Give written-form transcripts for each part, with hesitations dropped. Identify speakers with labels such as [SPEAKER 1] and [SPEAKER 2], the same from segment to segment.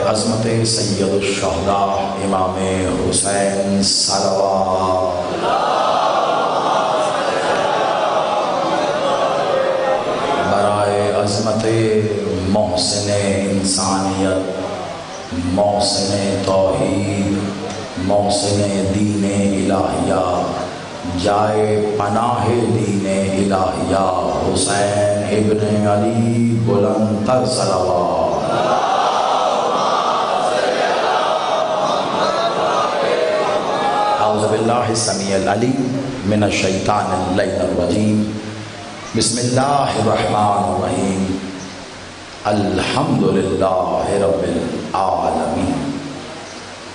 [SPEAKER 1] عظمت سید الشہداء امام حسین صلوات برائے عظمت محسن انسانیت، محسن توحید، محسن دین الہیہ، جائے پناہ دین الہیہ حسین ابن علی بلند تر صلوات۔ اعوذ باللہ السمیع العلیم من الشیطان اللعین الرجیم، بسم اللہ الرحمن الرحیم، الحمدللہ رب العالمین،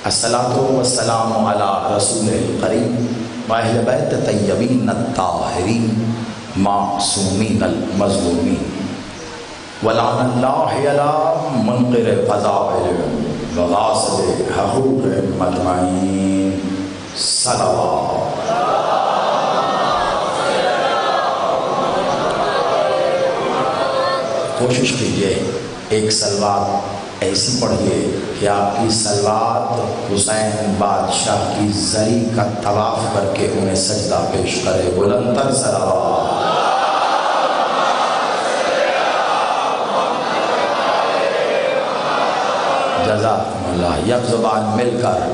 [SPEAKER 1] الصلاۃ والسلام علی رسول الکریم واہل بیت طیبین الطاہرین معصومین المظلومین، ولعن اللہ علی منکر فضائل وغاصب حقوق مجمعین صلوات۔ کوشش کیجئے ایک صلوات ایسی پڑھیے کہ آپ کی صلوات حسین بادشاہ کی زری کا طواف کر کے انہیں سجدہ پیش کرے، بلند تر صلوات۔ جزاکم اللہ۔ یک زبان مل کر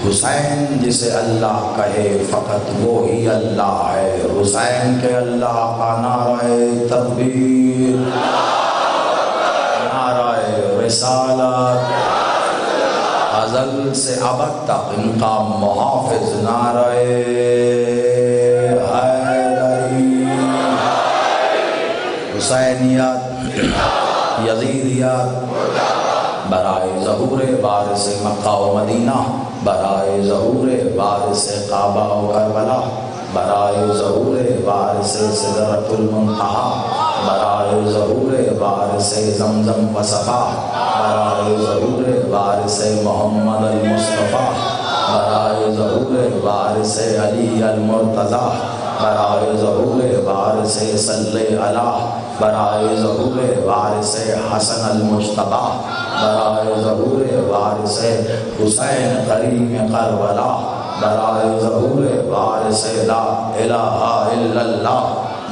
[SPEAKER 1] حسین جسے اللہ کہے فقط وہی اللہ ہے، حسین کے اللہ کا نعرہ تکبیر، نعرہ رسالت، ازل سے ابد تک ان کا محافظ نعرہ حیدری، حسینیت، یزیدیت، برائے ظہور وارث مکہ و مدینہ، برائے ظہور وارث کعبہ و کربلا، برائے ظہور وارث سدرۃ المنتہی، برائے ظہور وارث زمزم و صفا، برائے ظہور وارث محمد المصطفیٰ، برائے ظہور وارث علی المرتضیٰ، برائے ظہور وارث صلی اللہ، برائے ظہور وارث حسن المجتبیٰ، برائے ظہور وارث حسین کریم کربلا، برائے ظہور وارث لا الہ الا اللہ،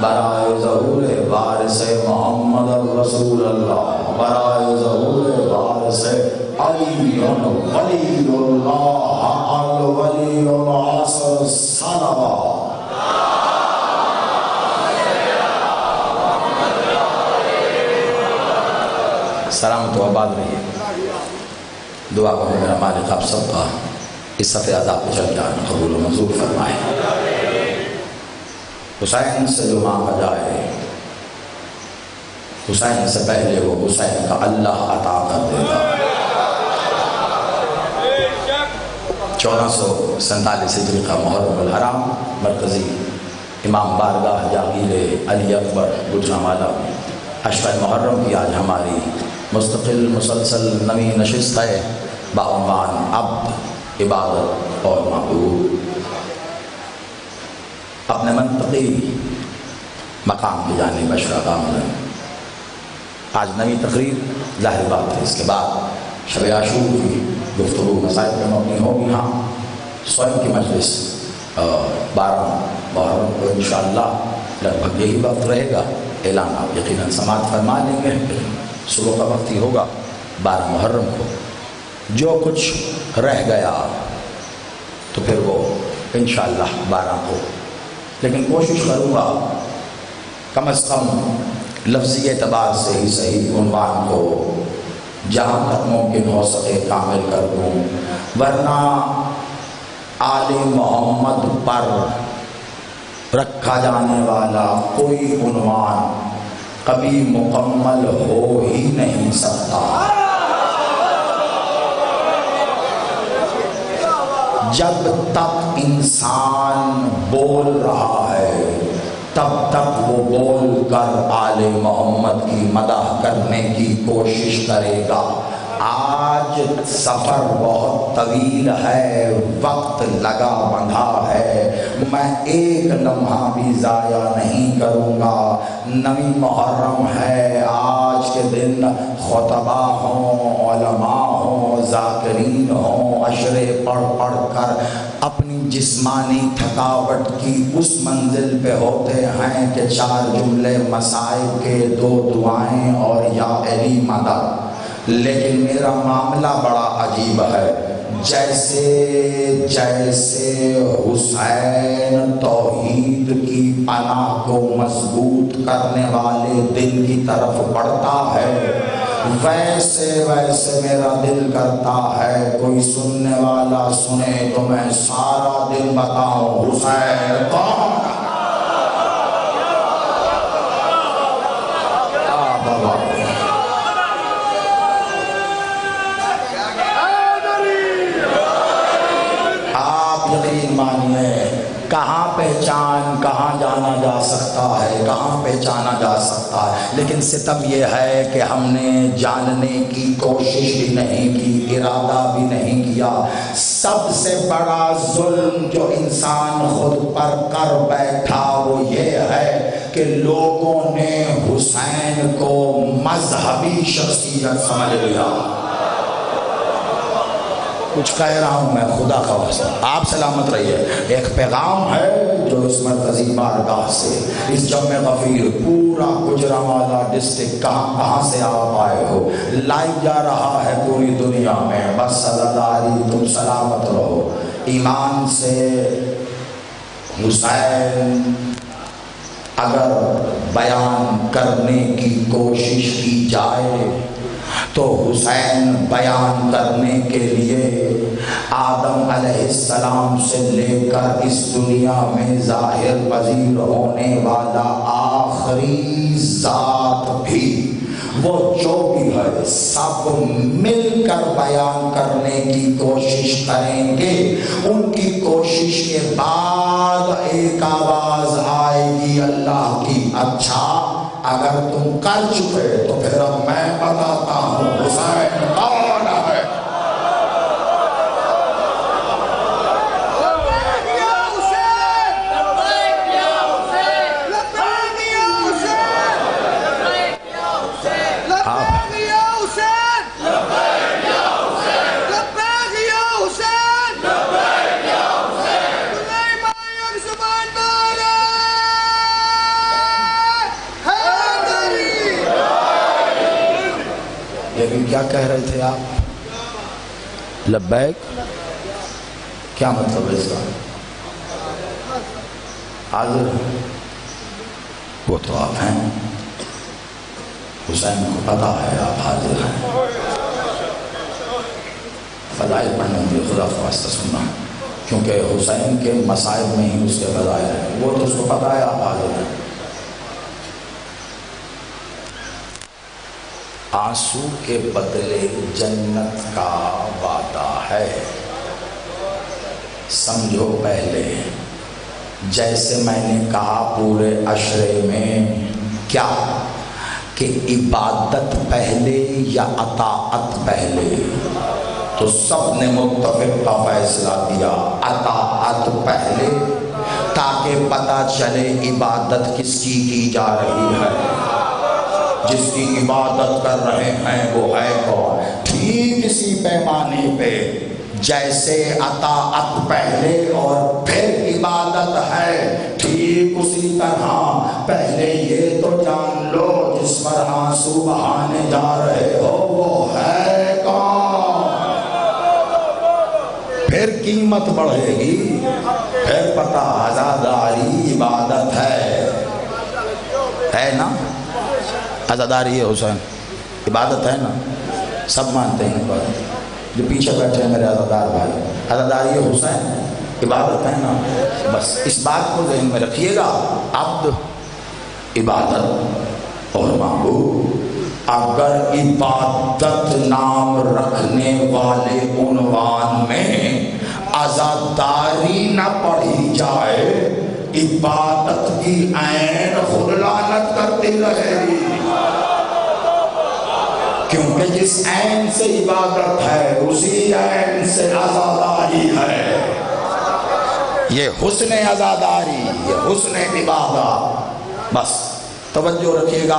[SPEAKER 1] برائے ظہور وارث محمد رسول اللہ، برائے ظہور وارث علی ولی اللہ الولی العصر صلوات۔ سلامت و آباد رہیے۔ دعا کریں میرا مالک آپ سب کا اس صفحہ ادا پہ چل جانا قبول و منظور فرمائے۔ حسین سے جو مانگا جائے، حسین سے پہلے وہ حسین کا اللہ عطا کر دے گا۔ 1447 ہجری کا محرم الحرام مرکزی امام بارگاہ جاگیر علی اکبر گجرانوالہ میں 8 محرم کی آج ہماری مستقل مسلسل نوی نشست ہے بعنوان عبد، عبادت اور معبود۔ اپنے منطقی مقام کی جانب اشراق آمدن۔ آج نئی تقریب ظاہر بات ہے، اس کے بعد شب عاشور کی گفتگو مسائل پر مبنی ہوگی۔ ہاں سوئم کی مجلس 12 محرم کو انشاءاللہ لگ بھگ یہی وقت رہے گا، اعلان آپ یقیناً سماعت فرما لیں گے، صبح کا وقت ہی ہوگا 12 محرم کو۔ جو کچھ رہ گیا تو پھر وہ انشاءاللہ 12 کو، لیکن کوشش کروں گا کم از کم لفظی اعتبار سے ہی صحیح عنوان کو جہاں تک ممکن ہو سکے کامل کر دوں، ورنہ آل محمد پر رکھا جانے والا کوئی عنوان کبھی مکمل ہو ہی نہیں سکتا۔ جب تک انسان بول رہا ہے تب تک وہ بول کر آل محمد کی مدح کرنے کی کوشش کرے گا۔ آج سفر بہت طویل ہے، وقت لگا بندھا ہے، میں ایک لمحہ بھی ضائع نہیں کروں گا۔ نویں محرم ہے، آج کے دن خطبہ ہوں، علماء ہوں، ہوں، ذاکرین ہوں، عشرے پڑھ پڑھ کر اپنی جسمانی تھکاوٹ کی اس منزل پہ ہوتے ہیں کہ 4 جملے مصائب کے، 2 دعائیں اور یا علی مدد۔ لیکن میرا معاملہ بڑا عجیب ہے، جیسے حسین توحید کی پناہ کو مضبوط کرنے والے دل کی طرف بڑھتا ہے، ویسے میرا دل کرتا ہے کوئی سننے والا سنے تو میں سارا دل بتاؤں حسین کون ہے۔ کہاں پہچان، کہاں جانا جا سکتا ہے، کہاں پہچانا جا سکتا ہے، لیکن ستم یہ ہے کہ ہم نے جاننے کی کوشش بھی نہیں کی، ارادہ بھی نہیں کیا۔ سب سے بڑا ظلم جو انسان خود پر کر بیٹھا وہ یہ ہے کہ لوگوں نے حسین کو مذہبی شخصیت سمجھ لیا۔ کچھ کہہ رہا ہوں میں خدا کا واسطہ، آپ سلامت رہیے۔ ایک پیغام ہے جو اس مرکزی بارگاہ سے، اس جمع غفیر پورا گجرانوالہ ڈسٹرکٹ کہاں سے آپ آئے ہو، لائیو جا رہا ہے پوری دنیا میں، بس عزاداری تم سلامت رہو۔ ایمان سے حسین اگر بیان کرنے کی کوشش کی جائے تو حسین بیان کرنے کے لیے آدم علیہ السلام سے لے کر اس دنیا میں ظاہر پذیر ہونے والا آخری ذات بھی، وہ جو بھی ہے سب مل کر بیان کرنے کی کوشش کریں گے۔ ان کی کوشش کے بعد ایک آواز آئے گی اللہ کی، اچھا اگر تم کر چکے تو پھر اب میں بتاتا ہوں حسین کون ہے۔ لیکن کیا کہہ رہے تھے آپ؟ لبیک، کیا مطلب ہے اس کا؟ حاضر وہ تو آپ ہیں، حسین کو پتا ہے آپ حاضر ہیں۔ فضائل پڑھنے مجھے خدا کا واسطہ سننا، کیونکہ حسین کے مصائب میں ہی اس کے فضائل ہیں، وہ تو اس کو پتا ہے آپ حاضر ہیں۔ آنسو کے بدلے جنت کا وعدہ ہے، سمجھو پہلے، جیسے میں نے کہا پورے عشرے میں کیا کہ عبادت پہلے یا اطاعت پہلے، تو سب نے متفق کا فیصلہ دیا اطاعت پہلے، تاکہ پتہ چلے عبادت کس کی جا رہی ہے، جس کی عبادت کر رہے ہیں وہ ہے کون۔ ٹھیک اسی پیمانے پہ جیسے اطاعت پہلے اور پھر عبادت ہے، ٹھیک اسی طرح پہلے یہ تو جان لو جس پر آنسو بہانے جا رہے ہو وہ ہے کون، پھر قیمت بڑھے گی، پھر پتہ عزاداری عبادت ہے نا، عزاداری ہے حسین، عبادت ہے نا، سب مانتے ہیں عبادت، جو پیچھے بیٹھے ہیں میرے عزادار بھائی، عزاداری ہے حسین، عبادت ہے نا، بس اس بات کو ذہن میں رکھیے گا۔ عبد عبادت اور معبود، اگر عبادت نام رکھنے والے عنوان میں عزاداری نہ پڑھی جائے، عبادت کی عین خود لعنت کرتی رہے گی، کیونکہ جس عین سے عبادت ہے اسی عین سے عزاداری ہے۔ یہ حسن عزاداری، یہ حسن عبادت، بس توجہ رکھیے گا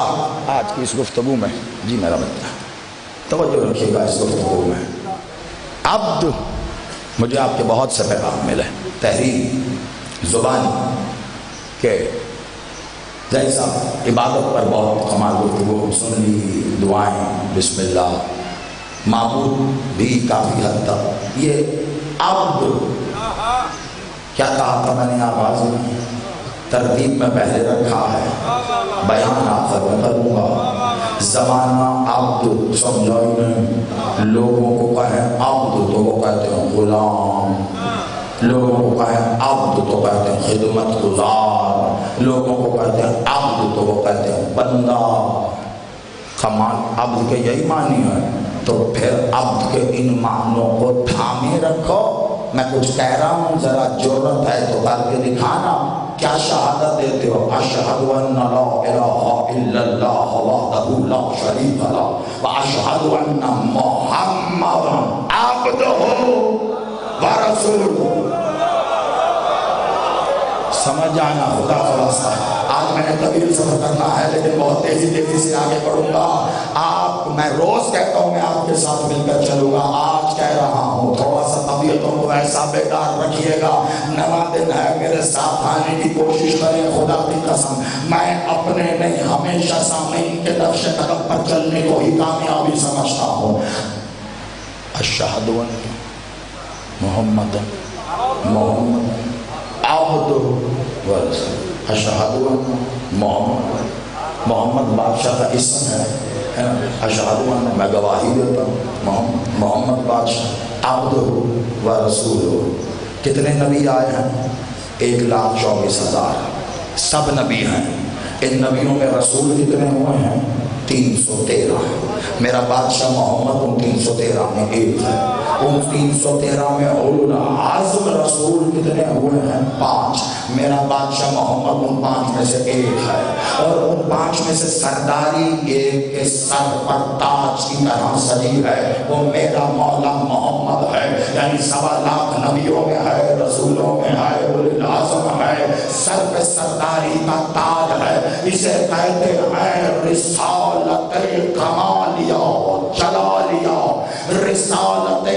[SPEAKER 1] آج کی اس گفتگو میں۔ جی میرا بچہ توجہ رکھیے گا اس گفتگو میں۔ عبد، مجھے آپ کے بہت سے پیغام ملے تحریر زبانی کہ جیسا عبادت پر بہت کمال گفتگو سن لی، دعائیں بسم اللہ، معبود بھی کافی حد تک، یہ عبد کیا کہا تھا میں نے آواز میں، ترتیب میں پہلے رکھا ہے، بیان آخر میں کروں گا، زمانہ عبد سمجھائی نہیں، لوگوں کو کہیں عبد تو وہ کہتے ہیں غلام، لوگوں کو کہیں عبد تو کہتے ہیں خدمت گزار، لوگوں کو کہتے ہیں عبد تو وہ کہتے ہیں بندہ۔ کمال عبد کے یہی معنی ہے، تو پھر عبد کے ان معنوں کو تھامے رکھو۔ میں کچھ کہہ رہا ہوں، ذرا جرت ہے تو کر کے دکھانا۔ کیا شہادت دیتے ہو؟ اشہد ان لا الہ الا اللہ وحدہ لا شریک لہ واشہد ان محمدا عبدہ ورسولہ۔ سمجھ آنا خدا خلاصہ۔ آج میں نے طویل سفر کرنا ہے لیکن بہت تیزی سے آگے بڑھوں گا۔ میں روز کہتا ہوں میں آپ کے ساتھ مل کر چلوں گا، آج کہہ رہا ہوں تھوڑا سا طبیعتوں کو ایسا بیدار رکھیے گا۔ نواں دن ہے، میرے ساتھ آنے کی کوشش کریں، خدا کی قسم میں اپنے نہیں ہمیشہ سامعین کے نقش قدم پر چلنے کو ہی کامیابی سمجھتا ہوں۔ اشہد ان محمد عبد ورسول، اشہد ان محمد بادشاہ کا اسم ہے نا، اشہد ان میں گواہی دیتا ہوں محمد بادشاہ عبد ورسول۔ کتنے نبی آئے ہیں؟ 1,24,000، سب نبی ہیں۔ ان نبیوں میں رسول کتنے ہوئے ہیں؟ 313۔ میرا بادشاہ محمد ان 313 میں ایک ہے۔ ان 313 میں اولو العزم رسول کتنے ہوئے ہیں؟ 5۔ میرا بادشاہ محمد ان 5 میں سے ایک ہے، اور ان 5 میں سے سرداری ایک کے سر پر تاج کی طرح سجی ہے، وہ میرا مولا محمد ہے۔ یعنی 1.25 لاکھ نبیوں میں ہے، رسولوں میں ہے، اولو العزم ہے، سر پہ سرداری کا تاج ہے۔ اسے کہتے ہیں رسالت کمالیہ جلالیہ، رسالت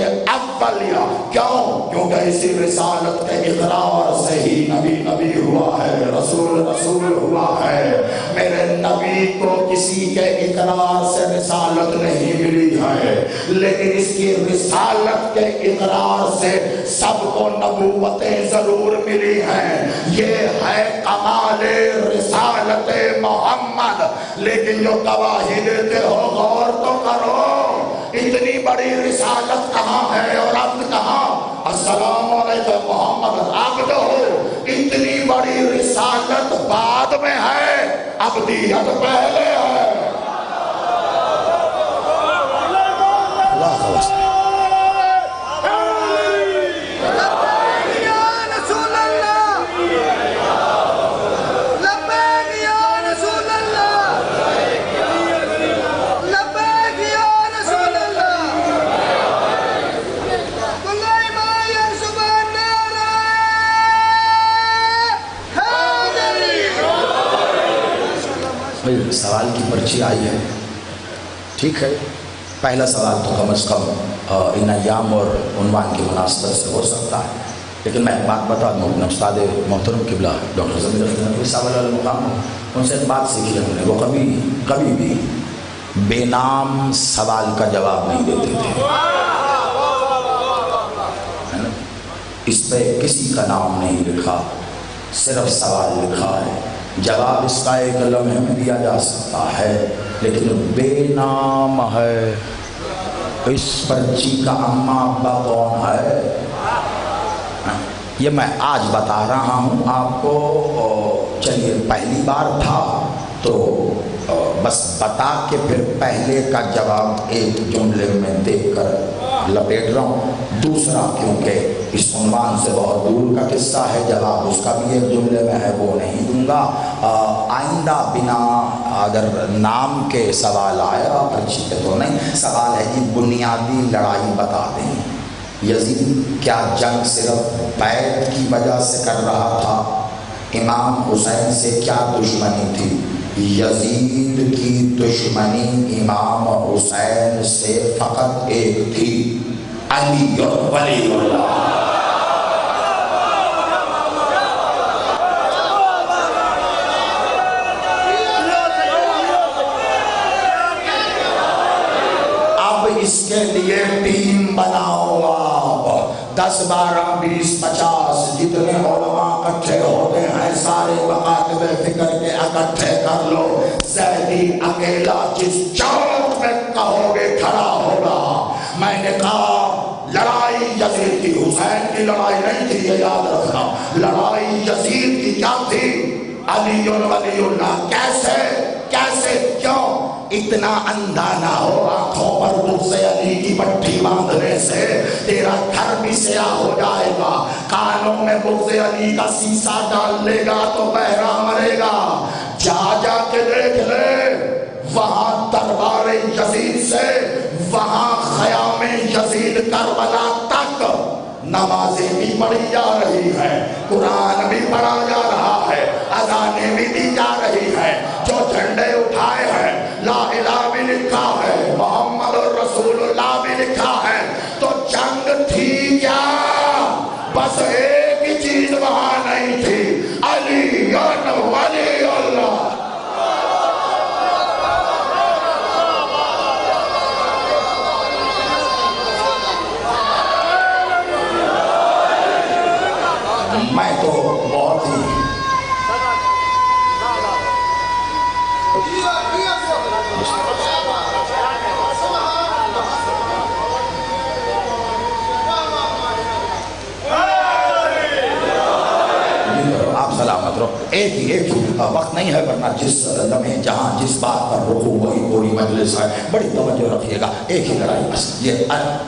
[SPEAKER 1] اولیہ۔ کیوں؟ کیونکہ اسی رسالت کے اقرار سے ہی نبی ہوا ہے، رسول ہوا ہے۔ میرے نبی کو کسی کے اقرار سے رسالت نہیں ملی ہے، لیکن اس کی رسالت کے اقرار سے سب کو نبوتیں ضرور ملی ہیں۔ یہ ہے کمال رسالت محمد۔ لیکن جو گواہی دیتے ہو غور تو کرو، اتنی بڑی رسالت کہاں ہے اور عبد کہاں؟ السلام علیکم محمد عبد ہو۔ اتنی بڑی رسالت بعد میں ہے، عبدیت پہلے ہے۔ اللہ خواست سوال کی پرچی آئی ہے، ٹھیک ہے۔ پہلا سوال تو کم از کم ان ایام اور عنوان کی مناسبت سے ہو سکتا ہے، لیکن میں ایک بات بتا دوں، اپنے استاد محترم قبلہ ڈاکٹر ضمیر اختر صاحب علیہ المقام، ان سے ایک بات سیکھی ہم نے، وہ کبھی بھی بے نام سوال کا جواب نہیں دیتے تھے، اس پہ کسی کا نام نہیں لکھا، صرف سوال لکھا ہے۔ جواب اس کا ایک لمحے میں دیا جا سکتا ہے، لیکن بے نام ہے۔ اس پرچی کا اماں ابا کون ہے؟ یہ میں آج بتا رہا ہوں آپ کو، چلیے پہلی بار تھا تو بس بتا کے پھر پہلے کا جواب ایک جملے میں دے کر لپیٹ رہا ہوں۔ دوسرا کیونکہ اس عنوان سے بہت دور کا قصہ ہے، جواب اس کا بھی ایک جملے میں ہے، وہ نہیں دوں گا۔ آئندہ بنا اگر نام کے سوال آیا، پرچی پہ تو نہیں، سوال ہے کہ بنیادی لڑائی بتا دیں، یزید کیا جنگ صرف بیعت کی وجہ سے کر رہا تھا؟ امام حسین سے کیا دشمنی تھی؟ یزید کی دشمنی امام حسین سے فقط ایک تھی، علی ولی اللہ. اب اس کے لیے ٹیم بناؤ آپ، 10 12 20 50 جتنے علماء اکٹھے ہوتے ہیں سارے مکاتب فکر کے اکٹھے کر لو. زیدی اکیلا جس چوک میں کہو گے کھڑا ہوگا. میں نے کہا لڑائی یزید کی، حسین کی لڑائی نہیں تھی، یہ یاد رکھنا. لڑائی یزید کی کیا تھی؟ علی ولی اللہ. کیسے کیسے کیوں؟ اتنا اندھا نہ ہو آنکھوں پر بغض علی کی پٹی باندھنے سے تیرا گھر بھی سیاہ ہو جائے گا. کانوں میں بغض علی کا سیسا ڈال لے گا تو بہرا مرے گا. جا کے دیکھ لے وہاں دربار یزید سے وہاں خیام یزید کربلا تک نمازیں بھی پڑھی جا رہی ہے، قرآن بھی پڑھا جا رہا ہے، اذانیں بھی دی جا رہی ہے. جو جھنڈے اٹھائے ہیں لا الہ بھی لکھا ہے، محمد رسول اللہ بھی لکھا ہے. تو جنگ تھی کیا؟ بس ایک ہی چیز وہاں نہیں تھی، علی ولی اللہ. میں تو بہت ہی آپ سلامت رہو. ایک ہی وقت نہیں ہے، ورنہ جس لمحے جہاں جس بات پر رکو وہی پوری مجلس ہے. بڑی توجہ رکھیے گا. ایک ہی لڑائی بس، یہ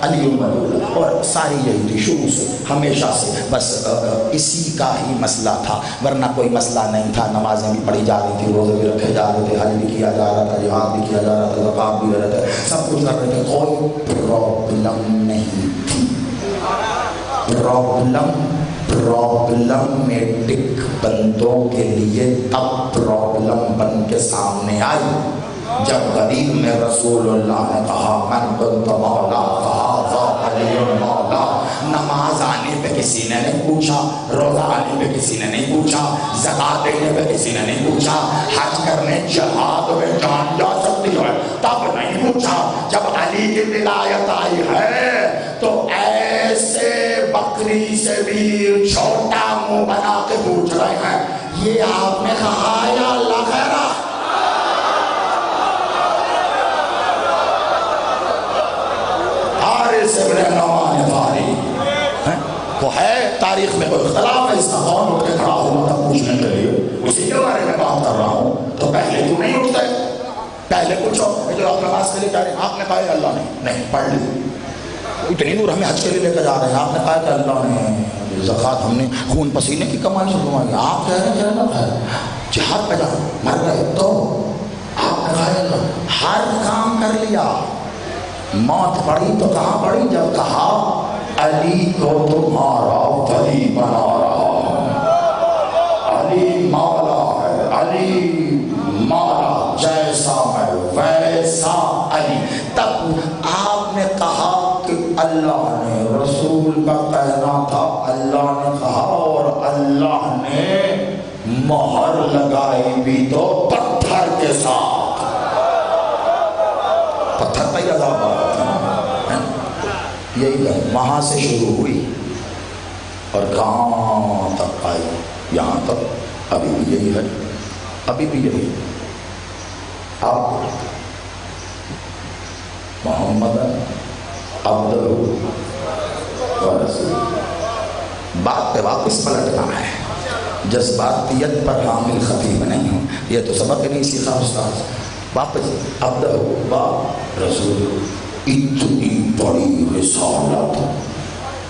[SPEAKER 1] علی ولی اللہ، اور ساری یہی تھی شروع سے ہمیشہ سے. بس اسی کا ہی مسئلہ تھا، ورنہ کوئی مسئلہ نہیں تھا. نمازیں بھی پڑھی جا رہی تھی، روزے بھی رکھے جا رہے تھے، حج بھی کیا جا رہا تھا، جہاد بھی کیا جا رہا تھا، زکات بھی رہا تھا، سب کچھ کر رہے تھے. کوئی پرابلم نہیں تھی. پرابلمیٹک بندوں کے لیے تب پرابلم بن کے سامنے آئی جب غریب میں رسول اللہ نے کہا من کنت مولا فہذا علی مولا. نماز آنے پہ کسی نے نہیں پوچھا، روزہ آنے پہ کسی نے نہیں پوچھا، زکات دینے پہ کسی نے نہیں پوچھا، حج کرنے جہاد میں جان جا سکتی ہے تب نہیں پوچھا. جب علی کی ولایت آئی ہے تو ایسے بکری سے بھی چھوٹا منہ بنا کے پوچھ رہے ہیں یہ آپ نے کہا یا اللہ خیرہ. وہ ہے تاریخ میں کوئی اختلاف ہے اس کا، کون اٹھ کے کھڑا ہوا تھا پوچھنے کے لیے؟ اسی کے بارے میں بات کر رہا ہوں. تو پہلے کیوں نہیں اٹھتے؟ پہلے پوچھو. جو آپ نماز کے لیے کہہ رہے ہیں آپ نے کہا اللہ نے نہیں پڑھ لی. اتنی دور ہمیں حج کے لیے لے کے جا رہے ہیں، آپ نے کہا کہ اللہ نے. زکات ہم نے خون پسینے کی کمائی سے کمائی، آپ کہہ رہے ہیں کہ اللہ ہے. جہاد پہ جا مر گئے تو آپ نے کہا اللہ. ہر کام کر لیا. موت پڑی تو کہاں پڑی؟ جب کہا علی کو تمہارا ولی بنا رہا. علی مولا ہے، علی مولا، جیسا ہے ویسا علی. تب آپ نے کہا کہ اللہ نے، رسول کا کہنا تھا اللہ نے کہا، اور اللہ نے مہر لگائی بھی تو پتھر کے ساتھ. پتھر پہ ہی عذاب آ رہا تھا. یہی ہے، وہاں سے شروع ہوئی اور کہاں تک آئی؟ یہاں تک. ابھی بھی یہی ہے، ابھی بھی یہی. اب محمد عبدہ و رسول. بات پہ واپس پلٹنا ہے. جذباتیت پر حامل خطیب نہیں ہوں، یہ تو سبق نہیں سیکھا استاد. واپس عبدہ و رسول. اتنی بڑی رسالت،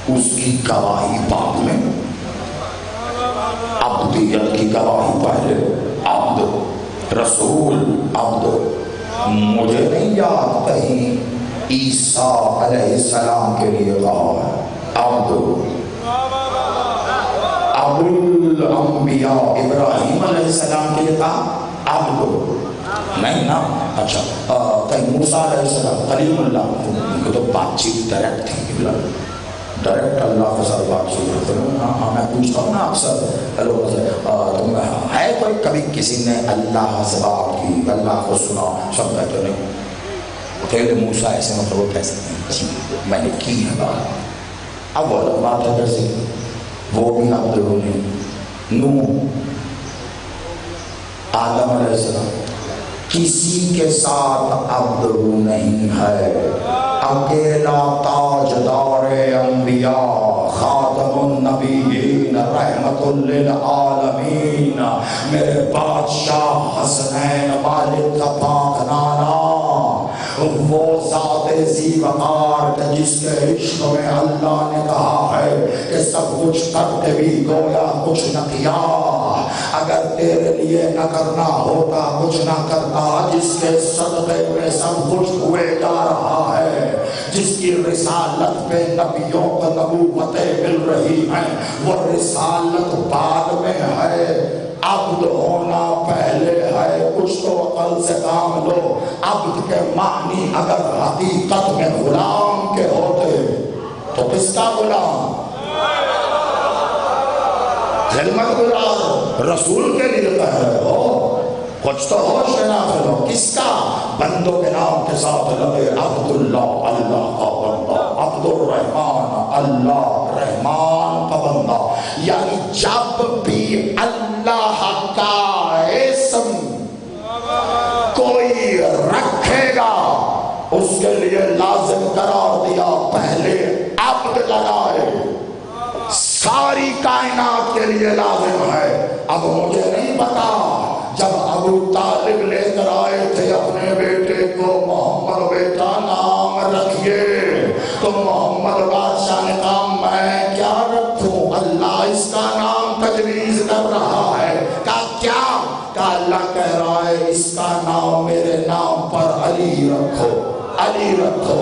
[SPEAKER 1] اس کی گواہی بعد میں، عبدیت کی گواہی پہلے. عبد رسول عبد. مجھے نہیں یاد کہیں عیسیٰ علیہ السلام کے لیے کہا ہے عبد. ابو الانبیاء ابراہیم علیہ السلام کے لیے کہا عبد. نہیں نا. اچھا کہیں موسیٰ علیہ السلام کلیم اللہ ان کو تو بات چیت ڈائریکٹ تھی, ڈائریکٹ اللہ کے ساتھ بات چیت کرتے ہیں. ہاں میں پوچھتا ہوں نا اکثر ہیلو تم ہے کوئی کبھی کسی نے اللہ سے بات کی, اللہ کو سنا؟ سب کہتے نہیں. پہلے موسیٰ ایسے مطلب وہ کہہ سکتے ہیں جی میں نے کی ہے بات. اب وہ بات ہے کیسے وہ بھی عبد نے نوح آدم علیہ السلام کسی کے ساتھ عبد نہیں ہے. اکیلا تاجدار انبیاء خاتم النبیین رحمت للعالمین میرے بادشاہ حسنین مالک کا پاک نانا, وہ ذات ذی وقار جس کے عشق میں اللہ نے کہا ہے کہ سب کچھ کرتے بھی گویا کچھ نہ کیا, اگر تیرے لیے نہ کرنا ہوتا کچھ نہ کرتا, جس کے صدقے میں سب کچھ ہوئے جا رہا ہے, جس کی رسالت پہ نبیوں کو نبوتیں مل رہی ہیں, وہ رسالت بعد میں ہے, عبد ہونا پہلے ہے. کچھ تو عقل سے کام لو. عبد کے معنی اگر حقیقت میں غلام کے ہوتے تو کس کا غلام؟ خدمت گزار رسول کے لیے کہہ رہے ہو, کچھ تو ہوش میں نہ کرو. کس کا؟ بندوں کے نام کے ساتھ لگے عبداللہ اللہ کا بندہ, عبد الرحمن اللہ رحمان کا بندہ. یعنی جب بھی اللہ کا اسم کوئی رکھے گا اس کے لیے لازم قرار دیا پہلے عبد لگائے. ساری کائنات کے لیے لازم ہے. اب مجھے نہیں پتا جب ابو طالب لے کر آئے تھے اپنے بیٹے کو محمد بیٹا نام رکھیے, تو محمد بادشاہ نے کہا میں کیا رکھوں, اللہ اس کا نام تجویز کر رہا ہے. کہا کیا؟ کہا اللہ کہہ رہا ہے اس کا نام میرے نام پر علی رکھو, علی رکھو.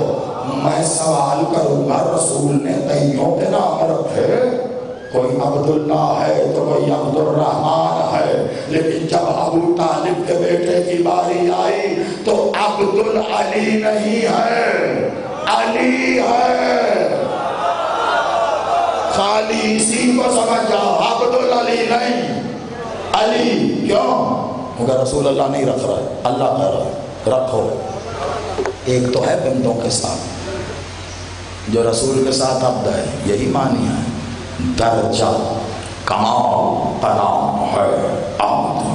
[SPEAKER 1] میں سوال کروں گا رسول نے کئیوں کے نام رکھے, کوئی عبداللہ ہے تو کوئی عبد الرحمن ہے, لیکن جب ابو طالب کے بیٹے کی باری آئی تو عبدالعلی نہیں ہے, علی ہے. خالی اسی کو سمجھ جاؤ, عبدالعلی نہیں, علی. کیوں؟ مگر رسول اللہ نہیں رکھ رہا ہے, اللہ کہہ رہا ہے رکھو. ایک تو ہے بندوں کے ساتھ, جو رسول کے ساتھ عبد ہے, یہی معنی ہے. درجہ کمال کا نام ہے عبد,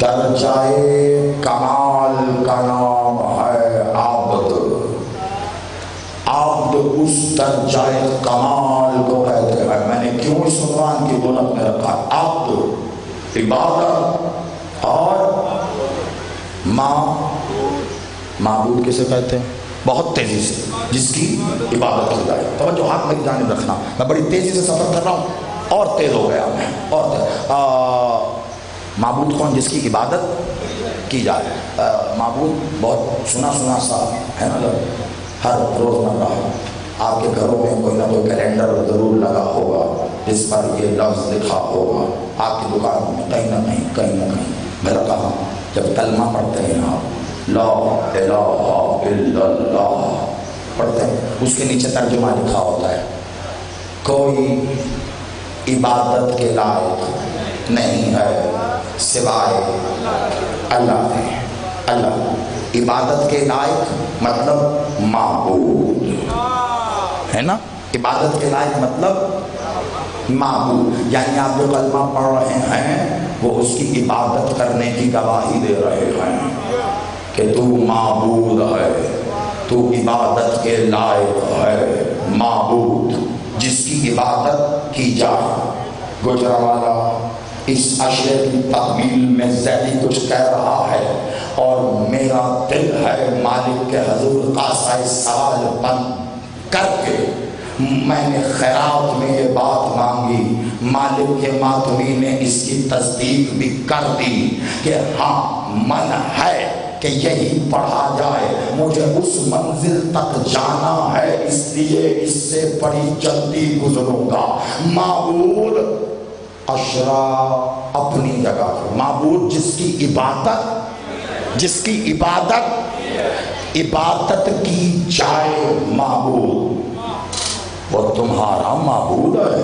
[SPEAKER 1] درجہ کمال کا نام ہے عبد. عبد اس درجہ کمال کو کہتے ہیں. میں نے کیوں اس عنوان کی بلند میں رکھا عبد؟ عبادت اور معبود کسے کہتے ہیں؟ بہت تیزی سے جس کی عبادت کی جائے. توجہ ہاتھ میری جانب رکھنا, میں بڑی تیزی سے سفر کر رہا ہوں اور تیز ہو گیا میں. اور معبود کون؟ جس کی عبادت کی جائے. معبود بہت سنا سنا سا ہے نا, ہر روز مرہ آپ کے گھروں میں کوئی نہ کوئی کیلنڈر ضرور لگا ہوگا جس پر یہ لفظ لکھا ہوگا. آپ کی دکان میں کہیں نہ کہیں کہیں نہ کہیں. میرا کہا جب کلمہ پڑھتے ہیں آپ لا الہ الا اللہ پڑھتے ہیں, اس کے نیچے ترجمہ لکھا ہوتا ہے کوئی عبادت کے لائق نہیں ہے سوائے اللہ کے. اللہ عبادت کے لائق مطلب معبود ہے نا, عبادت کے لائق مطلب معبود. یعنی آپ جو کلمہ پڑھ رہے ہیں وہ اس کی عبادت کرنے کی گواہی دے رہے ہیں کہ تو معبود ہے, تو عبادت کے لائق ہے, معبود جس کی عبادت کی جائے. گجرانوالہ اس اشرے کی تکمیل میں زیدی کچھ کہہ رہا ہے اور میرا دل ہے مالک کے حضور قاصہ سوال بند کر کے میں نے خیرات میں یہ بات مانگی. مالک کے ماتمی نے اس کی تصدیق بھی کر دی کہ ہاں من ہے کہ یہی پڑھا جائے. مجھے اس منزل تک جانا ہے اس لیے اس سے بڑی جلدی گزروں گا. معبود اشرا اپنی جگہ پر، معبود جس کی عبادت کی جائے معبود، وہ تمہارا معبود ہے،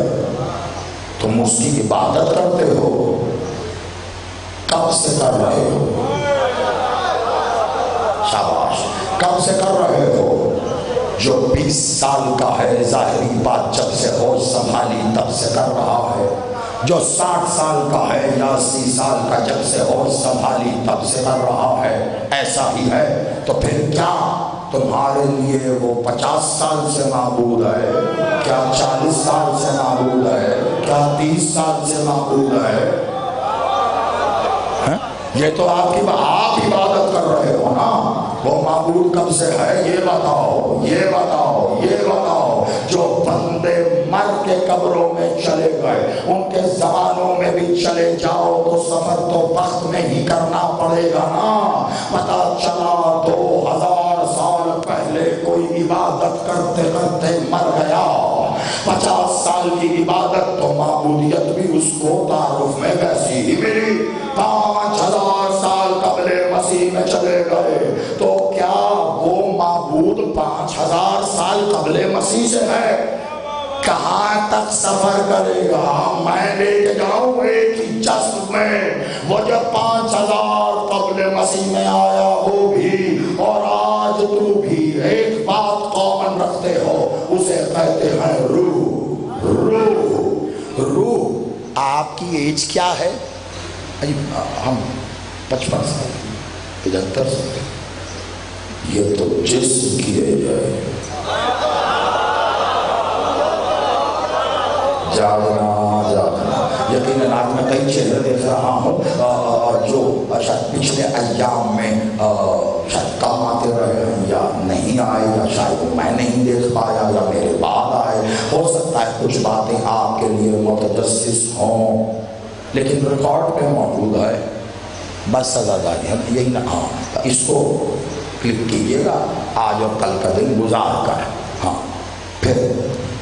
[SPEAKER 1] تم اس کی عبادت کرتے ہو، کب سے کر رہے ہو؟ شاباش، کب سے کر رہے ہو؟ جو 20 سال کا ہے ظاہری بات جب سے ہوش سنبھالی تب سے کر رہا ہے، جو 60 سال کا ہے یا 80 سال کا جب سے ہوش سنبھالی تب سے کر رہا ہے، ایسا ہی ہے تو پھر کیا تمہارے لیے وہ 50 سال سے معبود ہے؟ کیا 40 سال سے معبود ہے؟ کیا 30 سال سے معبود ہے؟ یہ تو آپ عبادت کر رہے ہو نا، وہ معبود کب سے ہے؟ یہ بتاؤ، یہ بتاؤ، یہ بتاؤ۔ جو بندے مر کے قبروں میں چلے گئے، ان کے زمانوں میں بھی چلے جاؤ تو سفر تو وقت میں ہی کرنا پڑے گا نا۔ پتہ چلا 2000 سال پہلے کوئی عبادت کرتے کرتے مر گیا، 50 سال کی عبادت تو معبودیت بھی اس کو تعارف میں ویسی ہی ملی، 5000 سال قبل مسیح میں چلے گئے تو کیا وہ معبود 5000 سال قبل مسیح سے ہے؟ کہاں تک سفر کرے گا؟ میں لے کے جاؤں ایک ہی جسم میں، وہ جو 5000 قبل مسیح میں آیا وہ بھی اور آج تو بھی ایک بات کامن رکھتے ہو، اسے کہتے ہیں روح۔ روح آپ کی ایج کیا ہے؟ ہم 55 سال 75 سال، یہ تو جسم کی ایج ہے۔ جاگنا یقیناً آج میں کئی چہرے دیکھ رہا ہوں جو شاید پچھلے ایام میں شاید کم آتے رہے ہیں یا نہیں آئے، یا شاید میں نہیں دیکھ پایا یا میرے بعد آئے، ہو سکتا ہے کچھ باتیں آپ کے لیے متجسس ہوں، لیکن ریکارڈ پہ موجود ہے۔ بس سزاداری ہم یہی نہ، ہاں اس کو کلک کیجئے گا، آج اور کل کا دن گزار کر، ہاں پھر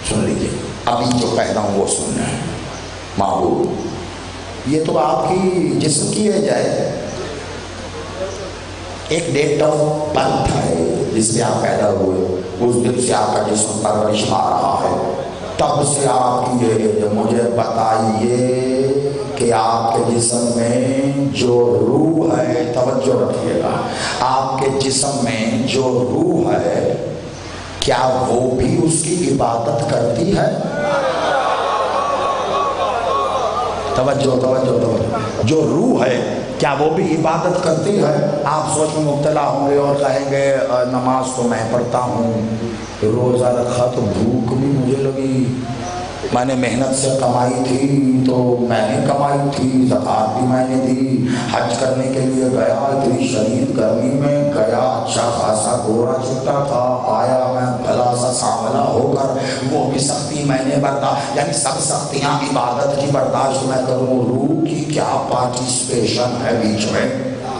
[SPEAKER 1] سن لیجئے، ابھی جو کہہ رہا ہوں وہ سننا ہے۔ معبود یہ تو آپ کی جسم کی ایج ہے، ایک ڈیٹ آف برتھ ہے جس سے آپ پیدا ہوئے، اس دن سے آپ کا جسم پرورش پا رہا ہے، تب سے آپ کی ایج۔ مجھے بتائیے کہ آپ کے جسم میں جو روح ہے، توجہ رکھیے گا، آپ کے جسم میں جو روح ہے کیا وہ بھی اس کی عبادت کرتی ہے؟ توجہ، جو روح ہے کیا وہ بھی عبادت کرتی ہے؟ آپ سوچ میں مبتلا ہوں گے اور کہیں گے نماز تو میں پڑھتا ہوں، روزہ رکھا تو بھوک بھی مجھے لگی، میں نے محنت سے کمائی تھی تو میں نے کمائی تھی، زکوٰۃ بھی میں نے دی، حج کرنے کے لیے گیا، اتنی شدید گرمی میں گیا، اچھا خاصا گورا چٹا تھا، آیا میں بھلا سا سانولا ہو کر، وہ بھی سختی میں نے برداشت، یعنی سب سختیاں عبادت کی برداشت میں کروں۔ روح کی کیا پارٹیسپیشن ہے بیچ میں؟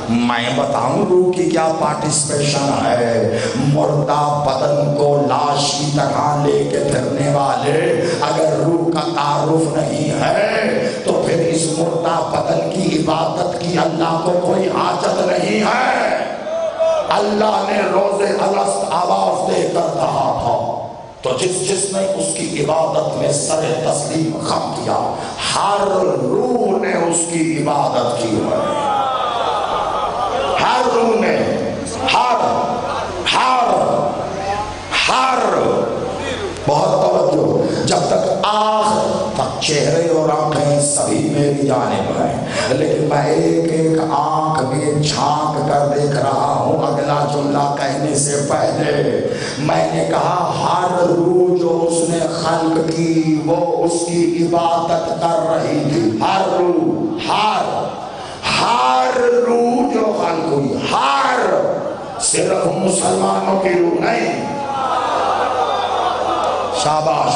[SPEAKER 1] میں بتاؤں روح کی کیا پارٹیسپیشن ہے؟ مردہ بدن کو لاش کی طرح لے کے پھرنے والے اگر روح کا تعارف نہیں ہے تو پھر اس مردہ بدن کی عبادت کی اللہ کو کوئی حاجت نہیں ہے۔ اللہ نے روز الست آواز دے کر کہا تھا، تو جس نے اس کی عبادت میں سر تسلیم خم کیا، ہر روح نے اس کی عبادت کی ہے، ہر روح نے، ہر بہت توجہ، جب تک آخر تک چہرے اور آنکھیں سبھی میری جانب ہیں، لیکن میں ایک ایک آنکھ میں جھانک کر دیکھ رہا ہوں۔ اگلا جملہ کہنے سے پہلے میں نے کہا ہر روح جو اس نے خلق کی وہ اس کی عبادت کر رہی تھی، ہر روح، ہر روح جو خلق ہوئی، ہر، صرف مسلمانوں کی روح نہیں، شاباش،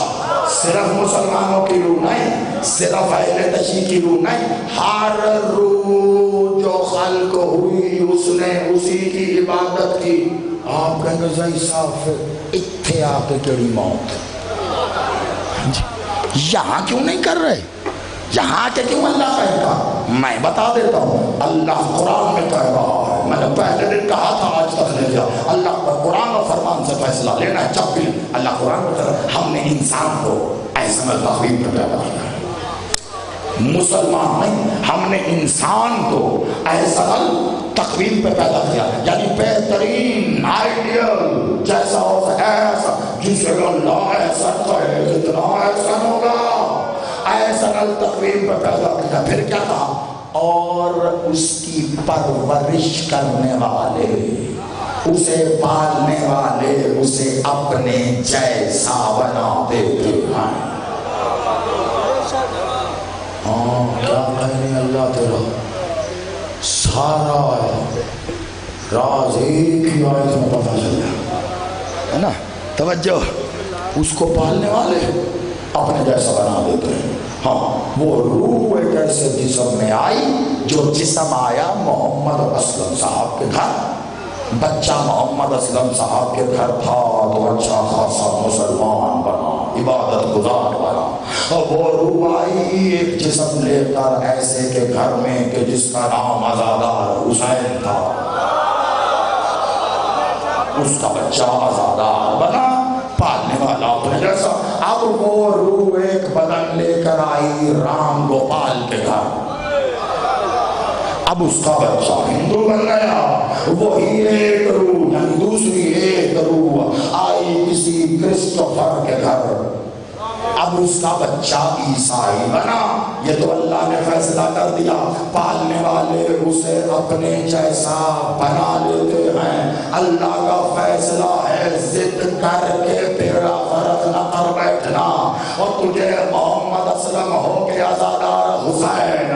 [SPEAKER 1] صرف مسلمانوں کی روح نہیں، صرف اہل تشیع کی روح نہیں، ہر روح جو خلق ہوئی اس نے اسی کی عبادت کی۔ آپ کہیں گے زئی صاحب پھر اتھے آ کے کیڑی موت، یہاں کیوں نہیں کر رہے؟ یہاں کے کیوں اللہ کہے گا؟ میں بتا دیتا ہوں، اللہ قرآن میں کہہ رہا ہے، میں نے پہلے دن کہا تھا آج تک لے لیا، اللہ پر قرآن اور فرمان سے فیصلہ لینا ہے۔ جب بھی اللہ قرآن میں کہہ رہا ہے ہم نے انسان کو ایسا تقویم میں پیدا کیا ہے، مسلمان نہیں، ہم نے انسان کو ایسا تقویم پہ پیدا کیا، یعنی بہترین آئیڈیل جیسا ہو ایسا، جسے اللہ ایسا کہے کتنا احسن ہوگا، ایسا تقویم پہ پیدا کیا۔ پھر کیا کہا؟ اور اس کی پرورش کرنے والے، اسے پالنے والے اسے اپنے جیسا بنا دیتے ہیں۔ کیا کہنے اللہ تیرا، سارا راز ایک ہی آیت میں پتہ چل گیا ہے نا۔ توجہ، اس کو پالنے والے اپنے جیسا بنا دیتے ہیں۔ ہاں، وہ روح ایک ایسے جسم میں آئی، جو جسم آیا محمد اسلم صاحب کے گھر، بچہ محمد اسلم صاحب کے گھر تھا تو اچھا خاصا مسلمان بنا، عبادت گزار بنا، اور وہ روح آئی ایک جسم لے کر ایسے کے گھر میں کہ جس کا نام عزادار حسین تھا، اس کا بچہ عزادار بنا، پالنے والا اپنے جیسا۔ اب وہ روح ایک بدن لے کر آئی رام گوپال کے گھر، اب اس کا بچہ ہندو بن گیا، وہی ایک روح یعنی دوسری ایک روح آئی کسی کرسٹوفر کے گھر، اب اس کا بچہ عیسائی بنا۔ یہ تو اللہ نے فیصلہ کر دیا، پالنے والے اسے اپنے جیسا بنا لیتے ہیں۔ اللہ کا فیصلہ ہے ضد کر کے تیرا فرق نہ کر بیٹھنا، اور تجھے محمد اسلم ہو کے عزادار حسین،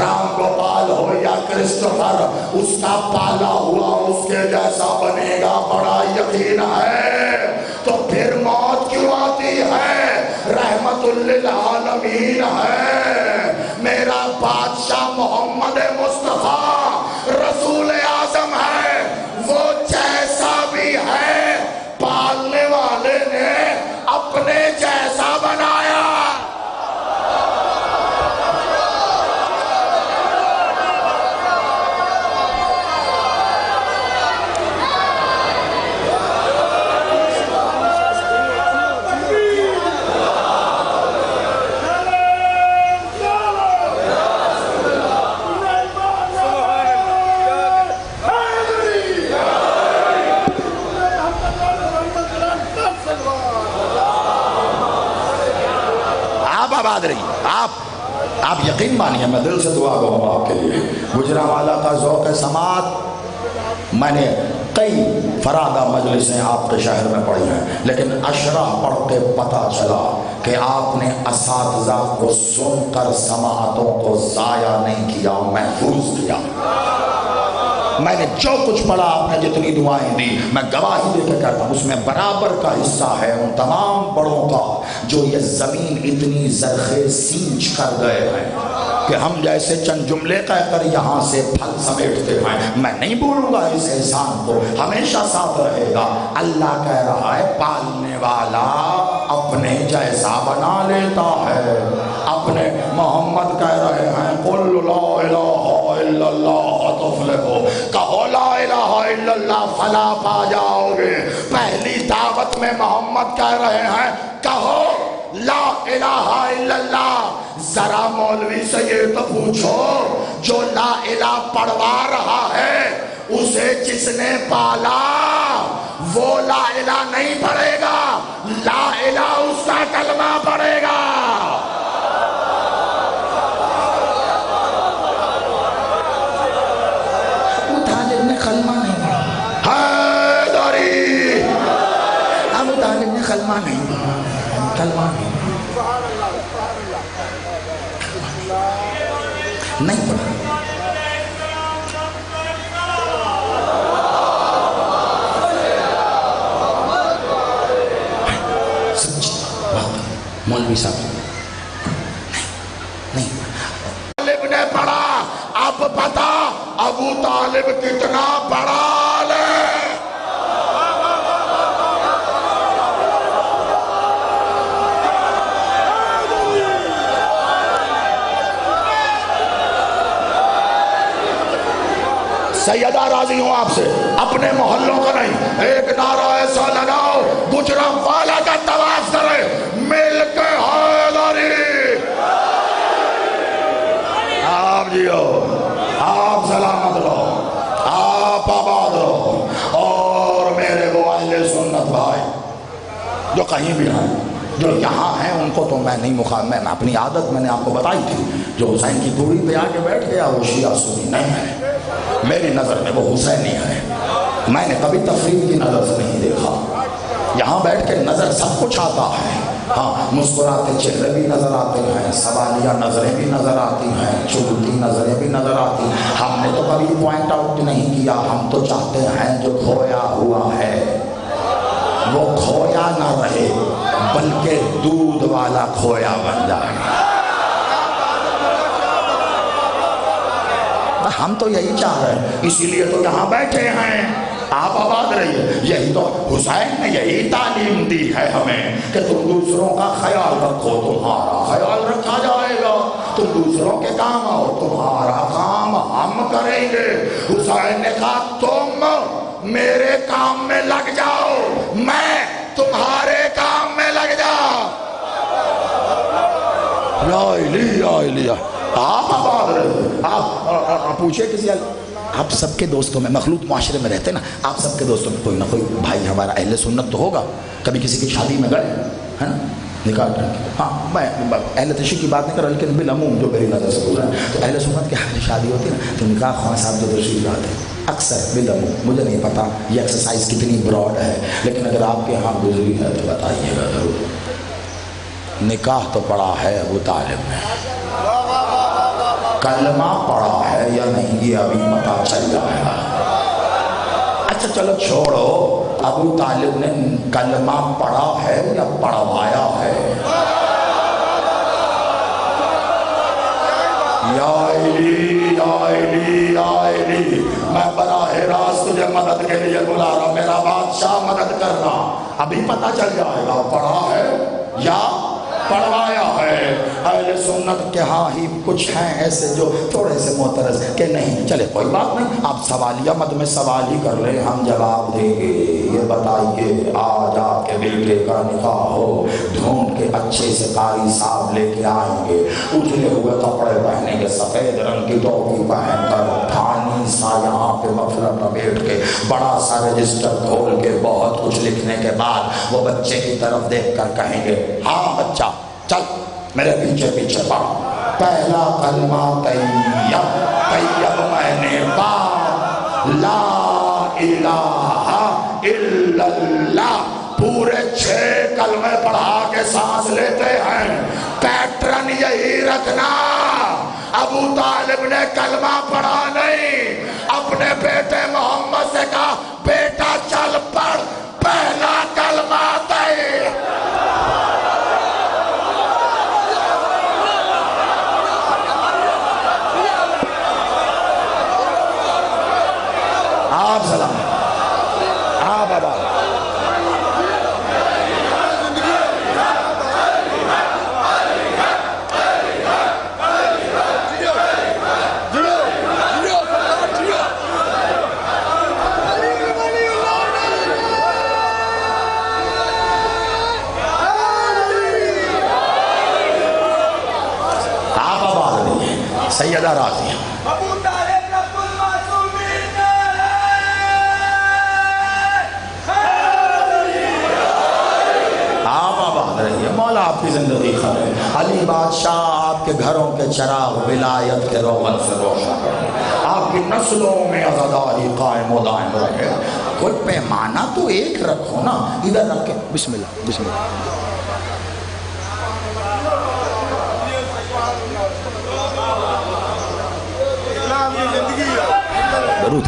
[SPEAKER 1] رام گوپال ہو یا کرسٹوفر، اس کا پالا ہوا اس کے جیسا بنے گا، بڑا یقین ہے۔ تو پھر موت کیوں آتی ہے؟ رحمت للعالمین ہے، میرا بادشاہ محمد مصطفیٰ رسول اعظم ہے، وہ جیسا بھی ہے پالنے والے نے اپنے جیسا بنایا۔ آپ یقین مانیے، میں دل سے دعا کروں آپ کے لیے، گجرانوالہ کا ذوق سماعت میں نے کئی فرادہ مجلسیں آپ کے شہر میں پڑھی ہیں، لیکن اشرح پڑھ کے پتہ چلا کہ آپ نے اساتذہ کو سن کر سماعتوں کو ضائع نہیں کیا، محفوظ کیا۔ میں نے جو کچھ پڑھا، آپ نے جتنی دعائیں دی، میں گواہی دے کے کہتا ہوں اس میں برابر کا حصہ ہے ان تمام بڑوں کا جو یہ زمین اتنی زرخیز سینچ کر گئے ہیں کہ ہم جیسے چند جملے کہہ کر یہاں سے پھل سمیٹتے ہیں۔ میں نہیں بھولوں گا اس احسان کو، ہمیشہ ساتھ رہے گا۔ اللہ کہہ رہا ہے پالنے والا اپنے جیسا بنا لیتا ہے، اپنے محمد کہہ رہے ہیں قل لا الہ الا اللہ تفلحوا، کہو لا الہ الا اللہ فلاح پا جاؤ گے۔ پہلی دعوت میں محمد کہہ رہے ہیں کہو لا الہ الا اللہ۔ ذرا مولوی سے یہ تو پوچھو جو لا الہ پڑھوا رہا ہے اسے جس نے پالا وہ لا الہ نہیں پڑھے گا، لا الہ اس کا کلمہ پڑھے گا۔ ابو طالب نے کلمہ نہیں پڑھا، حیدری، ابو طالب نے کلمہ نہیں پڑھا، کلمہ نہیں پڑھا۔ مولوی صاحب نہیں طالب نے پڑھا، اب پتا ابو طالب کتنا بڑا عالم۔ سیدہ راضی ہوں آپ سے، اپنے محلوں کا نہیں، ایک نعرہ ایسا لگاؤ گجرا والا کا طواف کرے، مل کے حیدری۔ آپ جیو، آپ سلامت رہو، آپ آباد رہو۔ اور میرے وہ اہل سنت بھائی جو کہیں بھی ہیں، جو یہاں ہیں، ان کو تو میں نہیں میں اپنی عادت میں نے آپ کو بتائی تھی، جو حسین کی دوری پہ آ کے بیٹھ گیا وہ شیعہ سنی نہیں ہے، میری نظر میں وہ حسینی ہے۔ میں نے کبھی تفریح کی نظر سے نہیں دیکھا، یہاں بیٹھ کے نظر سب کچھ آتا ہے، ہاں مسکراتے چہرے بھی نظر آتے ہیں، سوالیہ نظریں بھی نظر آتی ہیں، چلتی نظریں بھی نظر آتی ہیں۔ ہم نے تو کبھی پوائنٹ آؤٹ نہیں کیا، ہم تو چاہتے ہیں جو کھویا ہوا ہے وہ کھویا نہ رہے بلکہ دودھ والا کھویا بن جائے۔ ہم تو یہی چاہ رہے ہیں، اسی لیے تو یہاں بیٹھے ہیں۔ آپ آباد رہیے، یہی تو حسین نے یہی تعلیم دی ہے ہمیں کہ تم دوسروں کا خیال رکھو، تمہارا خیال رکھا جائے گا، تم دوسروں کے کام آؤ، تمہارا کام ہم کریں گے۔ حسین نے کہا تم میرے کام میں لگ جاؤ، میں تمہارے کام میں لگ جاؤ۔ لا الہ الا اللہ۔ آپ آباد رہے، آپ پوچھے کسی آپ سب کے دوستوں میں، مخلوط معاشرے میں رہتے نا، آپ سب کے دوستوں میں کوئی نہ کوئی بھائی ہمارا اہل سنت تو ہوگا، کبھی کسی کی شادی میں گئے ہے نا، نکاح کر کے۔ ہاں میں اہل تشیع کی بات نہیں کر رہا، لیکن بالعموم جو میری نظر سے گزرا تو اہل سنت کے ہاتھ شادی ہوتی ہے نا، تو نکاح خواہ صاحب جو تشریف لاتے ہیں اکثر بالعموم، مجھے نہیں پتا یہ ایکسرسائز کتنی براڈ ہے، لیکن اگر آپ کے ہاں گزری ہے تو بتائیے گا ضرور۔ نکاح تو پڑا ہے ابو طالب نے، کلمہ پڑھا ہے یا نہیں یہ ابھی پتہ چل جائے گا۔ اچھا چلو چھوڑو، ابو طالب نے کلمہ پڑھا ہے یا پڑھوایا ہے؟ یا علی یا علی یا علی، میں براہ راست تجھے مدد کے لیے بلا رہا ہوں، میرا بادشاہ مدد کرنا۔ ابھی پتہ چل جائے گا پڑھا ہے یا پڑھوایا ہے۔ اہل سنت کے ہاں ہی کچھ ہیں ایسے جو تھوڑے سے معترض کہ نہیں، چلے کوئی بات نہیں، آپ سوالیہ مت میں سوال ہی کر لیں، ہم جواب دیں گے۔ یہ بتائیے آج آپ کے بیٹے کا نکاح ہو، ڈھونڈ کے اچھے سے قاری صاحب لے کے آئیں گے، اجلے ہوئے کپڑے پہنیں گے، سفید رنگ کی ٹوپی پہن کر، پھانی سا یہاں پہ مفلر میں بیٹھ کے، بڑا سا رجسٹر کھول کے بہت کچھ لکھنے کے بعد وہ بچے کی طرف دیکھ کر کہیں گے ہاں بچہ چل میرے پیچھے پیچھے پڑھ، پہلا کلمہ طیب، طیب میں نے پا لا الہ الا اللہ، پورے 6 کلمے پڑھا کے سانس لیتے ہیں۔ پیٹرن یہی رکھنا، ابو طالب نے کلمہ پڑھا نہیں، اپنے بیٹے محمد سے کہا بیٹا چل پڑھ پہلا کلمہ طیب۔ آپ سلام، آپ آباد۔ آپ آباد رہیے، سیدہ راضیہ۔ مولا آپ کی زندگی خیر ہے، علی بادشاہ آپ کے گھروں کے چراغ ولایت کے روغن سے روشن رہے، آپ کی نسلوں میں عزاداری قائم و دائم رہے۔ کوئی پیمانہ تو ایک رکھو نا، ادھر رکھ کے بسم اللہ بسم اللہ۔ درود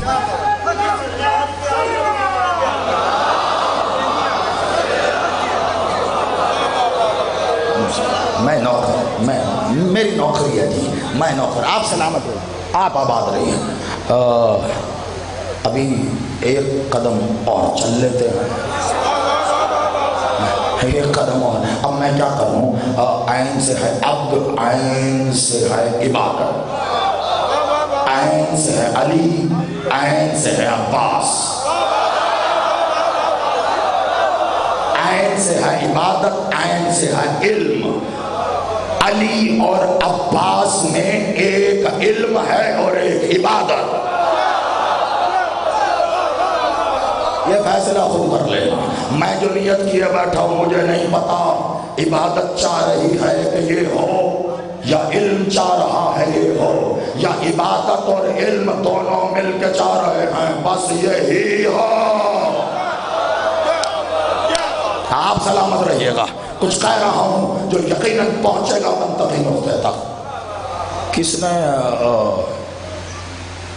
[SPEAKER 1] میں نوکر، میری نوکری ہے جی، میں نوکر، آپ سلامت رہیے، آپ آباد رہیے۔ ابھی ایک قدم اور چل لیتے ہیں، ایک قدم اور۔ اب میں کیا کروں، عین سے ہے عبد، عین سے ہے عبادت، عین سے ہے علی، عین سے ہے عباس، عین سے ہے عبادت، عین سے ہے علم۔ علی اور عباس میں ایک علم ہے اور ایک عبادت۔ یہ فیصلہ خود کر لینا۔ میں جو نیت کیے بیٹھا ہوں مجھے نہیں پتا عبادت چاہ رہی ہے کہ یہ ہو یا علم چاہ رہا ہے یہ ہو، یا عبادت اور علم دونوں مل کے چاہ رہے ہیں، بس یہی ہو۔ آپ سلامت رہیے گا۔ کچھ کہہ رہا ہوں جو یقیناً پہنچے گا منطقی نقطے تک۔ کس نے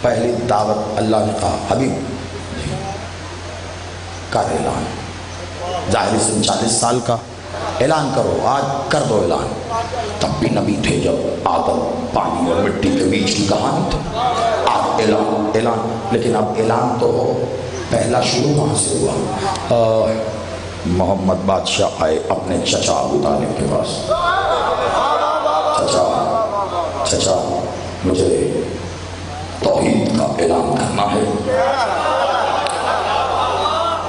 [SPEAKER 1] پہلی دعوت اللہ نے کہا حبیب کر اعلان، ظاہری سن 40 سال کا، اعلان کرو، آج کر دو اعلان۔ تب بھی نبی تھے جب آدم پانی اور مٹی کے بیچ کی کہانی تھی، آج اعلان اعلان، لیکن اب اعلان تو ہو، پہلا شروع کہاں سے ہوا؟ محمد بادشاہ آئے اپنے چچا ابو طالب کے پاس، چچا مجھے توحید کا اعلان کرنا ہے۔